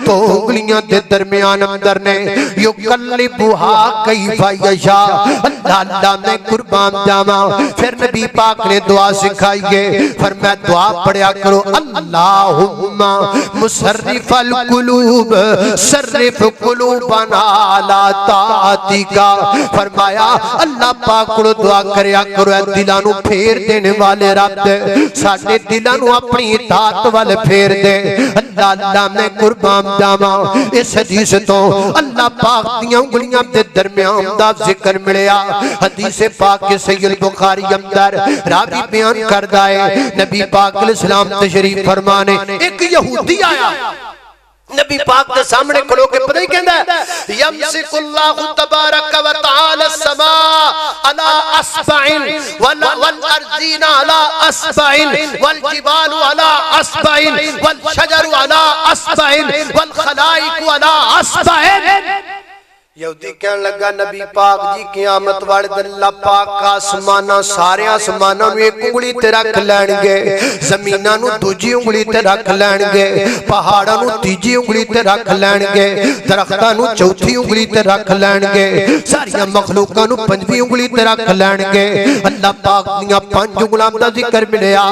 Speaker 1: दो उंगलियां दे दरमियान अंदर ने युकल्लिबुहा कैफा यशा अल्लाह अल्लाह मैं कुर्बान जावा फिर नबी पाक ने दुआ सिखाई है फरमाया दुआ पढ़या करो अल्लाहुम्मा मुसर्रिफल कुलूब सर्रिफ कुलूबना अला ताअतिका फरमाया अल्लाह पाक को दुआ करया करो दिलां नू फेर देने वाले रब साडे दिलां नू अपनी इताअत वाल फेर दे अल्लाह अल्लाह मैं कुर्बान जावा इस हदीस तो अल्लाह पाक दी उंगलियां दे दरमियान दा जिक्र मिलया हदीस पाक के सहीह बुखारी अंदर रावी बयान करदा है नबी पाक अलैहिस्सलाम तशरीफ फरमाने एक यहूदी आया नबी पाक के सामने खड़ो के पता ही कहंदा यमसिकुल्लाहु तबारक व तआला समा अला अस्बाइन वल अर्जीना अला अस्बाइन वल जिबालु अला अस्बाइन वल शजरु अला अस्बाइन वल खलाइकु अला अस्बाइन यहूदी कहने लगा नबी पाक जी क़यामत वाले दिन अल्लाह पाक आसमाना सारे आसमाना नूं एक उंगली ते रख लैणगे ज़मीनां नूं दूजी उंगली ते रख लैणगे पहाड़ां नूं तीजी उंगली ते रख लैणगे दरख्तां नूं चौथी उंगली ते रख लैणगे सारियां मखलूकां नूं पंजवीं उंगली ते रख लैणगे अल्लाह पाक दीयां पंज उंगलां दा जिक्र मिलिया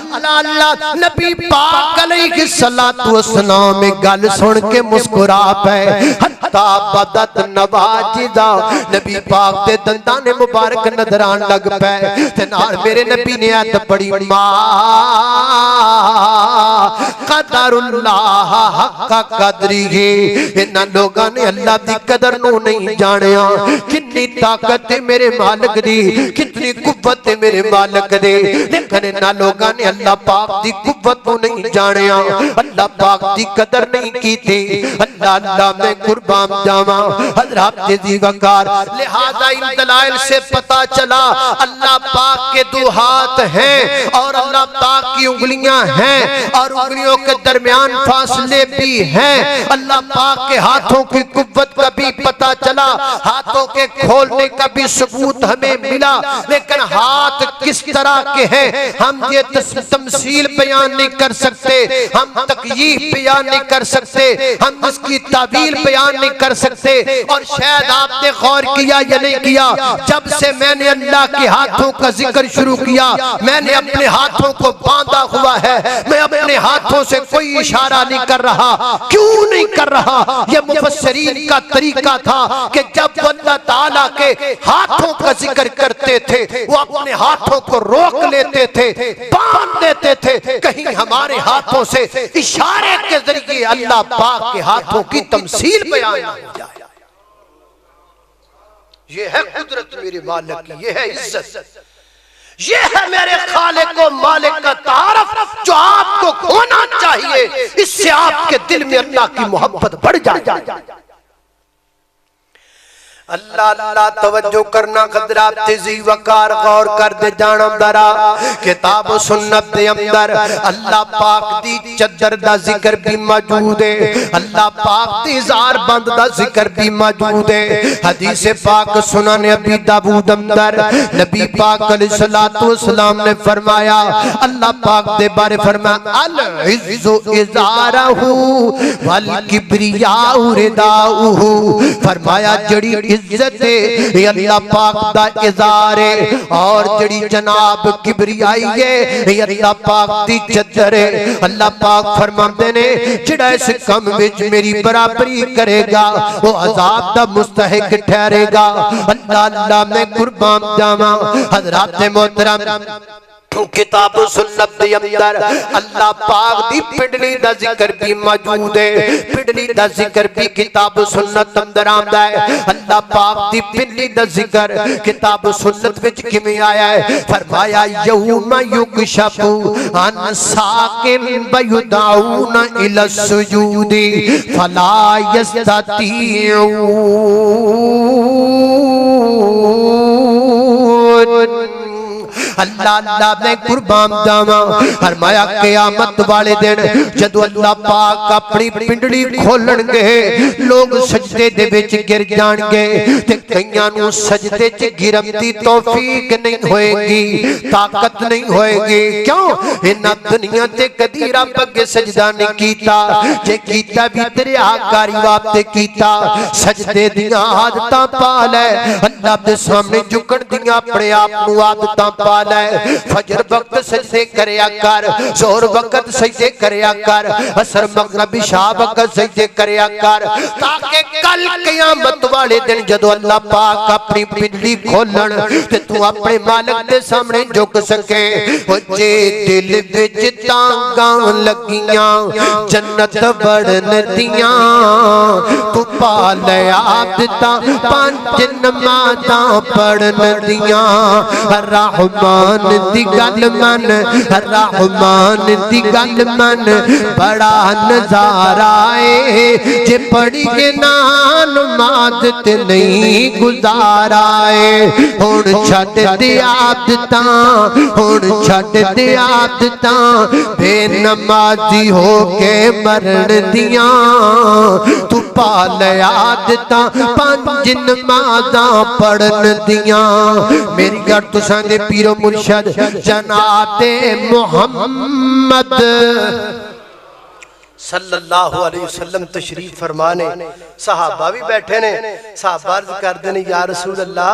Speaker 1: अल्लाह अल्लाह नबी पाक अलैहिस्सलातु वस्सलाम गल सुन के मुस्कुरा पे हत्ता बदत नवाजिदा नबी पाक दे दंदां ने मुबारक नजर आन लग पे ते नाल मेरे नबी ने आयत पढ़ी मा कदरुल्लाह हक्का कदरिही इन्हां लोगां ने अल्लाह दी कदर नूं नहीं जानिया कितनी ताकत है मेरे मालिक दी कितनी कितनी कुव्वत है मेरे मालिक दे, लेकिन इन्हां लोगां ने अल्लाह पाक दी कुव्वत को नहीं जानिया, अल्लाह पाक दी कदर नहीं की थी। अल्लाह अल्लाह मैं कुर्बान जावा हजरत जी वकार। लिहाजा इन दलाइल से पता चला अल्लाह पाक के दो हाथ हैं और अल्लाह पाक की उंगलियां हैं और उंगलियों के दरमियान फासले भी हैं। अल्लाह पाक के हाथों की कुव्वत का भी पता चला, हाथों के खोलने का भी सबूत हमें मिला, लेकिन हाथ किस तरह के हैं हम ये तमसील बयान नहीं कर सकते, हम तकयीफ बयान नहीं कर सकते, हम उसकी तावील बयान नहीं कर सकते। और शायद आपने गौर किया या नहीं किया, जब से मैंने अल्लाह के हाथों का जिक्र शुरू किया, मैंने अपने हाथों को बांधा हुआ है, मैं अपने हाथों से कोई इशारा नहीं कर रहा। क्यों नहीं कर रहा? यह मुफस्सिरीन का तरीका था कि जब अल्लाह ताला के हाथों का जिक्र करते थे वो अपने हाथों को रोक लेते थे, बांध देते थे, कहीं हमारे हाथों से इशारे के जरिए अल्लाह पाक के हाथों की तमसील बयान हो जाए। ये है कुदरत मेरे मालिक की, ये है इज्जत, ये है मेरे खालिक को मालिक का तारफ जो आपको होना चाहिए। इससे आपके दिल में अल्लाह की मोहब्बत बढ़ जाए। अल्लाह अल्लाह तवज्जो करना खदरा तेजी वकार गौर कर दे जाना दरा किताब सुन्नत दे अंदर अल्लाह पाक दी चद्दर दा जिक्र भी मौजूद है, अल्लाह पाक दी जार बंद दा जिक्र भी मौजूद है। हदीस पाक सुनन अबी दाऊद अंदर नबी पाक अलैहिस्सलातु वस्सलाम ने फरमाया, अल्लाह पाक दे बारे फरमाया अल इज्जु इजारहु वल किब्रियाउ रिदाउहु, फरमाया जड़ी इज्जत है अल्लाह पाक दा इज़ार है और जड़ी जनाब किबरियाई है अल्लाह पाक दी चद्दर है। अल्लाह पाक फरमाते ने जिहड़ा इस कम विच मेरी बराबरी करेगा वो अज़ाब दा मुस्तहिक ठहरेगा। अल्लाह अल्लाह मैं कुर्बान जावा हज़रात मोहतरम किताब सुन्नत दे अंदर अल्लाह पाक दी पिंडली दा जिक्र भी मौजूद है, पिंडली दा जिक्र भी किताब सुन्नत अंदर आंदा है। अल्लाह पाक दी पिंडली दा जिक्र किताब सुन्नत विच किवें आया है? फरमाया यौमा युकशफु अन साकिन बयुदाउन इला सुजूदी फला यस्ततीउ। अल्लाह अल्लाह मैं कुर्बान जावा फरमाया क़यामत वाले दिन जदों अल्लाह पाक अपनी पिंडली खोलणगे लोग सजदे दे विच गिर जाणगे ते कईयां नूं सजदे च गिरन दी तौफीक नहीं होएगी, ताकत नहीं होएगी। क्यों? इन्हां दुनिया ते कदी रब अगे सजदा नहीं कीता, जे कीता भी दरियाकारी वास्ते कीता। सजदे दियां आदतां पा लै, अल्लाह दे सामने झुकण दियां अपने आप नूं आदतां पा लै। फजर वक्त सजदे करया कर, जोर वक्त सजदे करया कर, असर मगरिब इशा वक्त सजदे करया कर, ताकि कल क़यामत वाले दिन जदों अल्लाह पाक अपनी पिंडली खोलन ते तू अपने मालिक दे सामने झुक सके। ओ जे दिल विच तांगां लगियां जन्नत वड़न दियां तू पा ले आदतां पंज नमाज़ां पढ़न दियां। रहमान दी गल मन, रहमान दी गल मन, बड़ा नजारा है जे पढ़िए ना नमाज ते नहीं गुजारा है। हुण छड्ड दे आदतां, हुण छड्ड दे आदतां बेनमाजी हो के मरण दियां तू पा ले आदतां पंज नमाज़ां पढ़न दियां। मेरी गल तुसां दे पीरो मुर्शद जनाते मोहम्मद सल्लल्लाहु अलैहि वसल्लम तशरीफ फरमाने, सहाबा भी बैठे ने। सहाबा अर्ज करदे ने या रसूल अल्लाह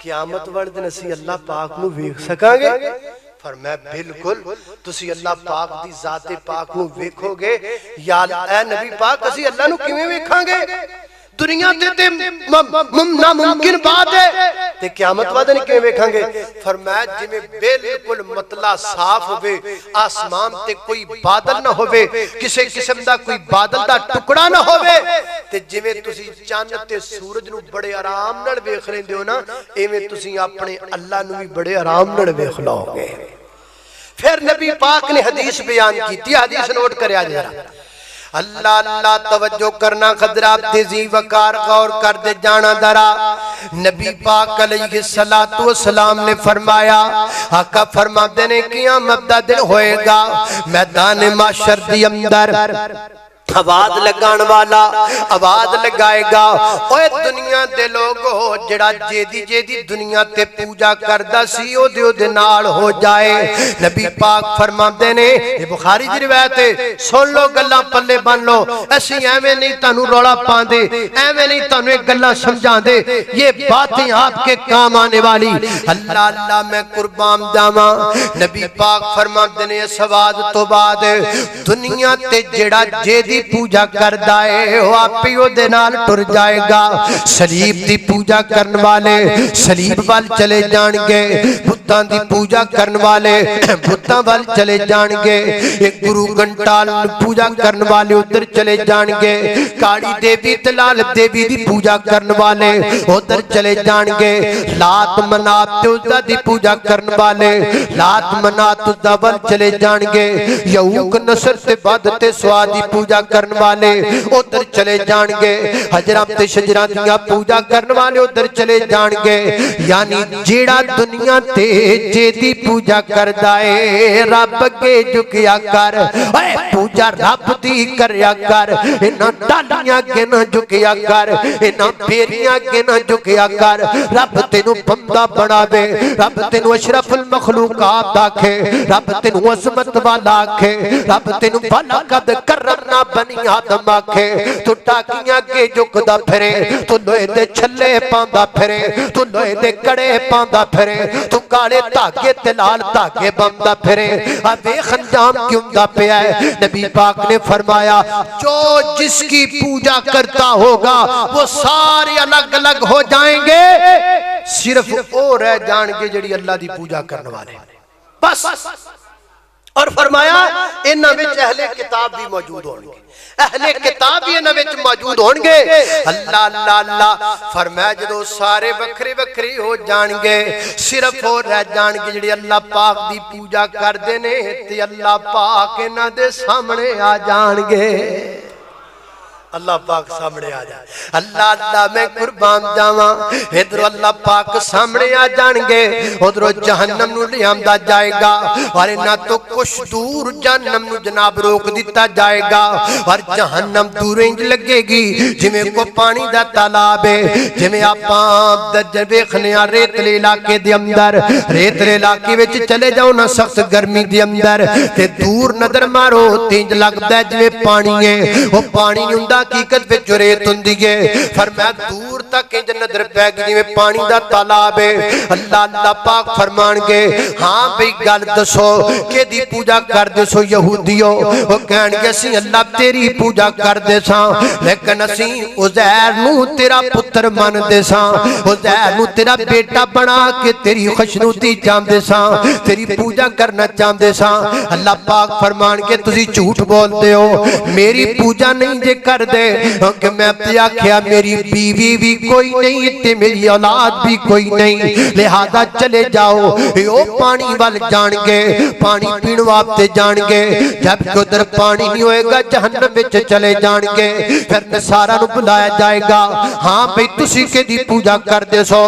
Speaker 1: क़यामत वाले दिन असीं अल्लाह पाक नूं वेख सकांगे? फरमाया बिल्कुल तुसी अल्लाह पाक दी ज़ाते पाक नूं वेखोगे। या ऐ नबी पाक असीं अल्लाह नूं किवें वेखांगे? दुनिया ते नामुमकिन बात है। ते क़यामत वाले दिन किवें वेखांगे? फरमाया जिवें बिल्कुल मतला साफ होवे, आसमान ते कोई बादल ना होवे, किसी किस्म दा कोई बादल दा टुकड़ा ना होवे, ते जिवें तुसी चंद ते सूरज नूं बड़े आराम नाल वेख रहिंदे हो ना, इवें तुसी अपने अल्लाह नूं भी बड़े आराम नाल वेख लोगे। फिर नबी पाक ने हदीस बयान की, हदीस नोट करया जरा। अल्लाह अल्लाह तवज्जो करना, खदरा तेजी वकार गौर कर दे जाना दरा। नबी पाक अलैहिस्सलातु वस्सलाम ने फरमाया, आका फरमाते ने क़यामत दा दिन होएगा, मैदान माशर दी अंदर आवाज लगाने वाला आवाज लगाएगा, ओए दुनिया दे लोगो जेड़ा जेदी जेदी दुनिया ते पूजा करदा सी ओदे ओदे नाल हो जाए। नबी पाक फरमाते ने, ये बुखारी दी रिवायत है, सुन लो गल्लां पल्ले बन लो, असी एवें नहीं तानू रौला पांदे, एवें नहीं तानू एक गल्लां समझांदे, ये बातें आपके काम आने वाली। अल्लाह अल्लाह मैं कुर्बान जावा। नबी पाक फरमाते ने इस आवाज तो बाद दुनिया ते जेड़ा जेदी पूजा करदा है वो आपे ओदे नाल टुर जाएगा। सलीब दी पूजा करने वाले सलीब वाल चले जाणगे, बुत्तां दी पूजा करने वाले बुत्तां वाल चले जाणगे, एक गुरु घंटाल पूजा करने वाले उधर चले जाणगे, काली देवी ते लाल देवी दी पूजा करने वाले उधर चले जाणगे, लात मनात ते उज़्ज़ा दी पूजा करने वाले लात मनात उज़्ज़ा वाल चले जाणगे, यऊक नसर ते बद ते स्वा दी पूजा करने वाले उधर चले जाणगे, हजरां ते शजरां दी पूजा करने वाले उधर चले जाणगे। यानी जेड़ा दुनिया ते जेदी पूजा करदा है रब अगे झुकिया कर, ओए पूजा रब दी करया कर, इन्हां डालियां अगे ना झुकिया कर, इन्हां बेरियां अगे ना झुकिया कर। रब तेनू बंदा बनावे, रब तेनू अशरफुल मखलूकात आखे, रब तेनू अज़मत वाला आखे, रब तेनू भला कद करम ना बनी आदम आखे। तू टाकियां अगे झुकदा फिरे, तू लोहे दे छल्ले पांदा फिरे, तू लोहे दे कड़े पांदा फिरे, तू काले धागे ते लाल धागे बंदा फिरे, आ वेख अंजाम क्यों दा पिया है। नबी पाक ने फरमाया जो जिसकी पूजा करता होगा वो सारे अलग अलग हो जाएंगे, सिर्फ वो रह जाएंगे जेड़ी अल्लाह दी पूजा करने वाले बस। और फरमाया इन्हां विच अहले किताब भी मौजूद होंगे, अहले किताब भी इन्हां विच मौजूद होंगे। अल्लाह अल्लाह अल्लाह फरमाया जदों सारे वखरे वखरे हो जाणगे, सिर्फ वो रह जाणगे जेड़े अल्लाह पाक दी पूजा करदे ने, ते अल्लाह पाक इन्हां दे सामने आ जाणगे। अल्लाह पाक सामने आ जाए। अल्लाह अल्लाह मैं कुर्बान जावा। इधर अल्लाह पाक सामने आ जाएंगे, उधरों जहन्नम नूं लियांदा जाएगा, और इन्हां तो कुछ दूर जहन्नम नूं जनाब रोक दिता जाएगा, और जहन्नम दूर इंज लगेगी जिवें को पानी दा तालाब है। जिवें आपां वेखने आ रेतले इलाके दे अंदर, रेतले इलाके विच चले जाओ ना सख्त गर्मी दे अंदर, ते दूर नजर मारो ते इंज लगदा है जिवें पानी है, वो पानी नहीं हुंदा, हकीकत विच रेत हुंदी है। फरमाया दूर तक इंज नजर पै गई जिवें पानी दा तालाब है। अल्लाह अल्लाह पाक फरमाणगे हां भई गल दसो किहदी पूजा करदे सो यहूदियो? वो कहणगे असीं अल्लाह तेरी पूजा करदे सां, लेकिन असीं उज़ैर नूं तेरा पुत्र मनदे सां, उज़ैर नूं तेरा बेटा बना के तेरी खुशनुदी चाहंदे सां, तेरी पूजा करना चाहंदे सां। अल्लाह पाक फरमाणगे तुसीं झूठ बोलदे हो, मेरी पूजा नहीं जे कर दे, क्योंकि मैं ते आख्या मेरी बीवी भी कोई नहीं ते मेरी औलाद भी कोई नहीं, लिहाजा चले जाओ। यो पानी वाल जाणगे, पानी पीण वास्ते जाणगे, जब उधर पानी नहीं होएगा जहन्नम विच चले जाणगे। फिर नसारा नूं बुलाया जाएगा, हां भाई तुसीं किहदी पूजा करदे सो?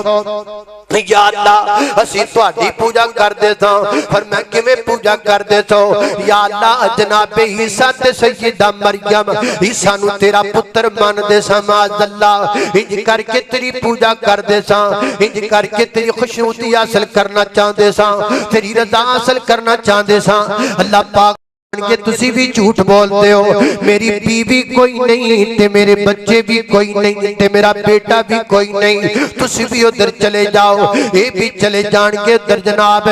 Speaker 1: या अल्लाह असीं तुहाडी पूजा करदे सां। पर मैं किवें पूजा करदे सो? या अल्लाह जनाबे ईसा ते सैयदा मरियम, ईसा नूं तेरा पुत्र मनदे सां, माज़अल्लाह इंज करके तेरी पूजा करदे सां, इंज करके तेरी खुशनुदी हासिल करना चाहते सां, तेरी रज़ा हासिल करना चाहते सां। अल्लाह पाक ये तुसी भी झूठ बोलते हो, मेरी बीवी कोई नहीं ते मेरे बच्चे भी कोई नहीं ते मेरा बेटा भी कोई नहीं, तुसी भी उधर चले जाओ, ये भी चले जाएंगे उधर। जनाब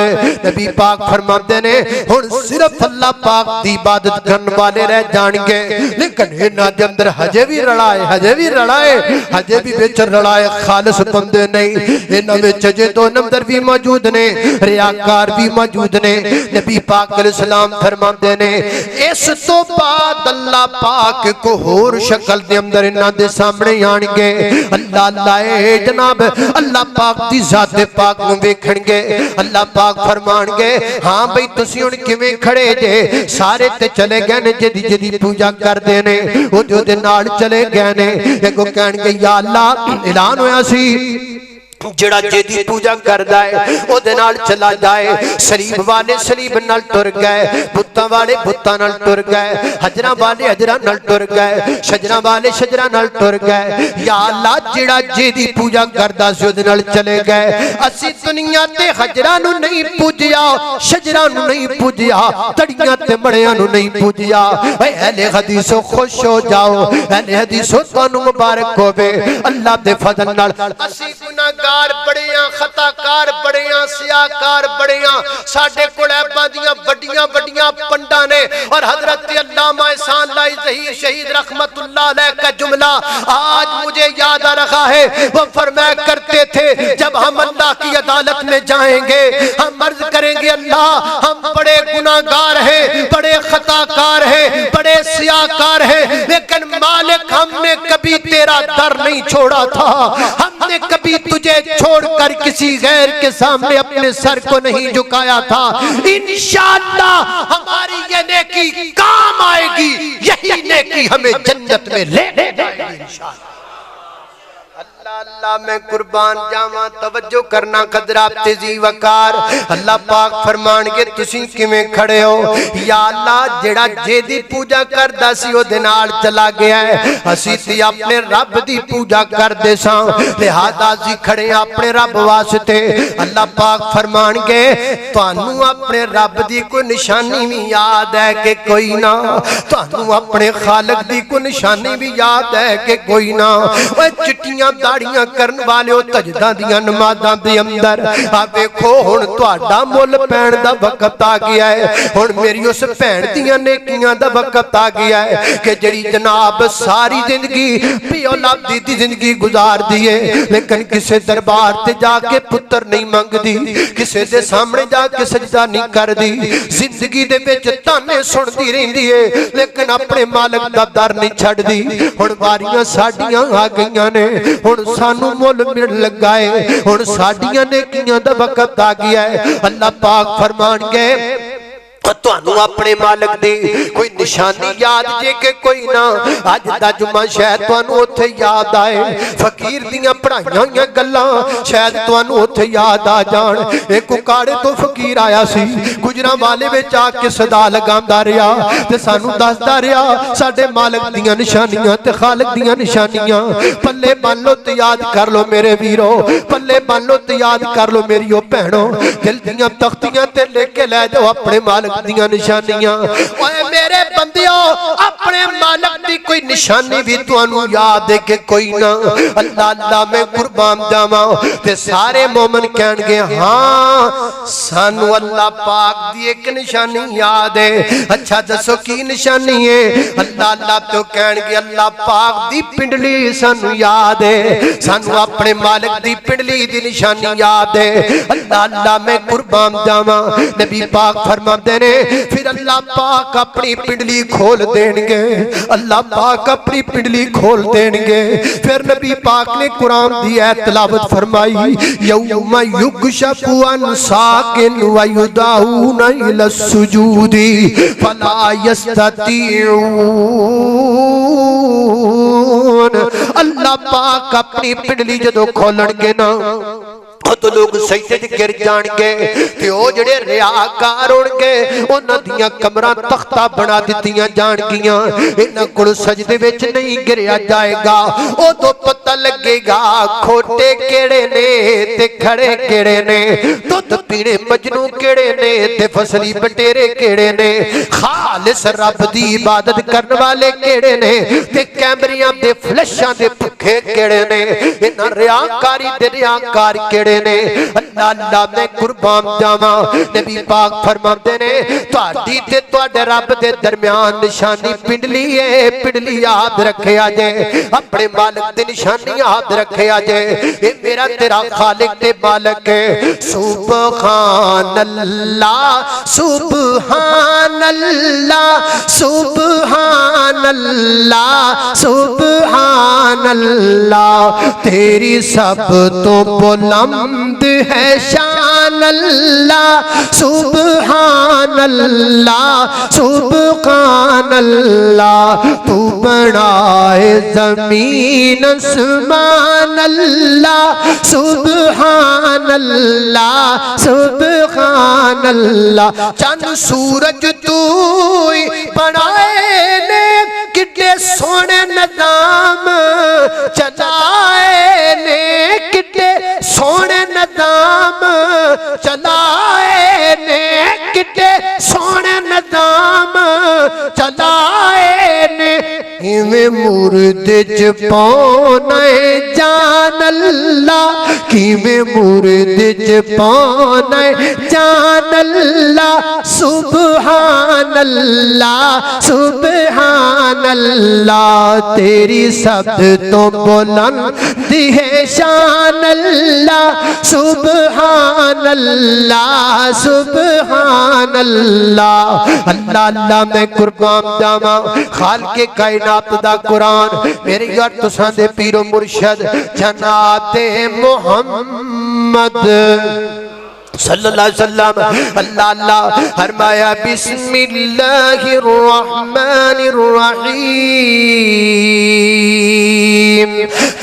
Speaker 1: नबी पाक फरमाते ने हुण सिर्फ अल्लाह पाक दी इबादत करने वाले रह जाएंगे, लेकिन इन्हां दे अंदर हजे भी रला है, हजे भी रला है, हजे भी विच रला है, खालिस बंदे नहीं। इन्हां विच जे दो नंबर भी मौजूद ने, रियाकार भी मौजूद ने। नबी पाक अलैहि सलाम फरमाते ने इस तो बाद अल्लाह पाक को होर शक्ल दे अंदर इन्हां दे सामने आएंगे। अल्लाह लाए जनाब अल्लाह पाक दी जात पाक नूं वेखणगे। अल्लाह पाक फरमाणगे हां भाई तुसी हुण किवें खड़े जे, सारे ते चले गए ने जिहदी जिहदी पूजा करदे ने ओदे नाल चले गए ने। अगों कहणगे या अल्लाह ऐलान होया सी जिहड़ा जेदी पूजा करदा है ओदे नाल चला जाए, सलीब वाले सलीब नाल टुर गए, बुत्तां वाले बुत्तां नाल टुर गए, हजरां वाले हजरां नाल टुर गए, शजरां वाले शजरां नाल टुर गए। या अल्लाह जिहड़ा जेदी पूजा करदा सी ओदे नाल चले गए। असीं दुनिया ते हजरां नूं नहीं पूजिया, शजरां नूं नहीं पूजिया, तड़ियां ते मड़ियां नूं नहीं पूजिया। ओए अहले हदीसो खुश हो जाओ, अहले हदीसो तुहानूं मुबारक होवे अल्लाह दे फजल नाल। असीं गुनाहगार बड़े आ, खताकार बड़े आ, सियाकार बड़े आ, साडे कोल ऐबां दियां वड्डियां वड्डियां पंडा ने। और हजरत अल्लामा एहसान लाई ज़हीर शहीद रहमतुल्लाह अलैह का जुमला आज मुझे याद आ रहा है। वो फरमाया करते थे जब हम अल्लाह की अदालत में जाएंगे हम अर्ज करेंगे अल्लाह हम बड़े गुनाहगार हैं, बड़े खताकार हैं, बड़े सियाकार हैं, लेकिन मालिक हमने कभी तेरा दर नहीं छोड़ा था, हमने कभी तुझे छोड़कर किसी गैर के सामने अपने सर को नहीं झुकाया था। इंशाअल्लाह हमारी ये नेकी काम आएगी, यही नेकी हमें जन्नत में ले जाएगी इंशाअल्लाह। अल्लाह मैं कुर्बान जावा, तवज्जो करना कदरात तेजी वकार। अल्लाह पाक फरमानगे तुसी किवें खड़े हो। या अल्लाह जेड़ा जेदी पूजा करदा सी ओदे नाल चला गया है, असीं ते अपने रब दी पूजा करदे सां, लिहाजा असीं खड़े अपने रब वास्ते। अल्लाह पाक फरमानगे तुहानू अपने रब दी कोई निशानी भी याद है कि कोई ना, तुहानू अपने खालिक दी कोई निशानी भी याद है कि कोई ना। ओए चिट्टियां दाड़ियां करन वाले तजदा दियां नमाज़ां दे अंदर आ देखो हुण तुहाडा मुल पैण दा वक्त आ गया है। हुण मेरी उस भैन दियां नेकियां दा वक्त आ गया है कि जिहड़ी जनाब सारी जिंदगी भी औलादी दी जिंदगी गुजार दी है, लेकिन किसी दरबार ते जाके पुत्र नहीं मंगदी, किसी दे सामने जाके सजदा नहीं करदी, जिंदगी दे विच ताने सुनदी रहिंदी है, लेकिन अपने मालिक दा दर नहीं छड्डदी। हुण वारियां साडियां आ गईयां ने, हुण सानू मुल मिल लगा है, हुण साडियां नेकियां दा वक्त आ गया है। अल्लाह पाक फरमानगे तुहानू अपने मालिक दी कोई निशानी याद जे के कोई ना। अज दा जुम्मा शायद तुहानू उत्थे याद आए, फकीर दियां पढ़ाईयां होईयां गल्लां शायद तुहानू उत्थे याद आ जाण। एक उकाड़े तो फकीर आया सी, गुजरां वाले विच आके सदा लगांदा रहा ते सानू दसदा रहा साडे मालिक दियां निशानियां ते खालिक दियां निशानियां। पल्ले बन लो ते याद कर लो मेरे वीरो, पल्ले बन लो ते याद कर लो मेरी ओ भैणो, दिल दियां तख्तियां ते लेके लै जाओ अपने मालिक दियां निशानियां। ओए मेरे बंदियो अपने मालिक दी कोई निशानी भी तुहानू याद है कि कोई ना। अल्लाह अल्लाह मैं कुर्बान जावां ते सारे मोमिन कहणगे हां सानू अल्लाह पाक दी एक निशानी याद है। अच्छा दसो की निशानी है? अल्लाह अल्लाह तो कहणगे अल्लाह पाक दी पिंडली सानू याद है, सानू अपने मालिक दी पिंडली दी निशानी याद है। अल्लाह अल्लाह मैं कुर्बान जावां। नबी पाक फरमाते ने फिर अल्लाह पाक अपनी पिंडली खोल देंगे, अल्लाह पाक अपनी पिंडली खोल देंगे। फिर नबी पाक ने कुरान दी आयत तिलावत फरमाई यौमा युगशफु अन साकिन व युदाऊना इला सुजूदी फला यस्ततीऊन। अल्लाह पाक अपनी पिंडली जदों खोलणगे ना तो लोग सजदे च गिर जाणगे ते ओ जिहड़े रियाकार होणगे उन्हां दियां कमरां तख्ता बना दित्तियां जाणगियां, इन्हां कोल सजदे विच नहीं गिरिया जाएगा। उदों पता लगेगा खोटे किहड़े ने ते खड़े किहड़े ने। तो पीने मजनू केड़े ने ते फसली बटेरे केड़े ने, खालिस रब दी इबादत करने वाले केड़े ने ते कैमरियां दे फ्लैशां दे भुखे केड़े ने, इन्हां रियाकारी दे रियाकार केड़े ने। अल्लाह अल्लाह मैं कुर्बान जावां। नबी पाक फरमाते ने तुहाडी ते तुहाडे रब दे दरमियान निशानी पिंडली है, पिंडली याद रखिया जे, अपने मालिक दी निशानी याद रखिया जे। ए मेरा तेरा खालिक ते मालिक है। सुभान अल्लाह सुभान अल्लाह सुभान अल्लाह सुभान अल्लाह, तेरी सब तो बुलंद है शान अल्लाह सुभान अल्लाह सुभान अल्लाह। तू बनाए जमीन आसमान अल्लाह सुभान अल्लाह सुभान अल्लाह। चंद सूरज तू बनाए ने, किड्डे सोने निजाम चलाए ने, किड्डे सोने निजाम चलाए ने, किड्डे सोने निजाम चलाए ने। इवें मुर्दे च पौना जान अल्लाह, किवें मुर्दे च पौना जान अल्लाह सुभान अल्लाह सुभान अल्लाह। तेरी सब तो बुलंद है शान अल्लाह सुभान अल्लाह सुभान अल्लाह। अल्लाह अल्लाह मैं कुर्बान जावां। खालिक़े कायनात दा कुरान मेरे यार तुसां दे पीरो मुर्शद जनाब मुहम्मद सल्लल्लाहु अलैहि वसल्लम अल्लाह अल्लाह फरमाया बिस्मिल्लाहिर रहमानिर रहीम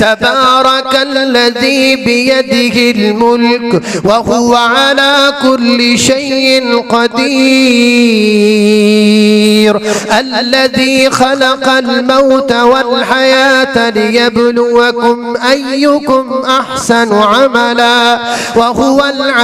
Speaker 1: तबारकल्लज़ी बियदिहिल मुल्क व हुवा अला कुल्ली शैइन क़दीर अल्लज़ी खलक़ल मौत वल हयात लियब्लुवकुम अय्युकुम अहसनु अमला व हुवल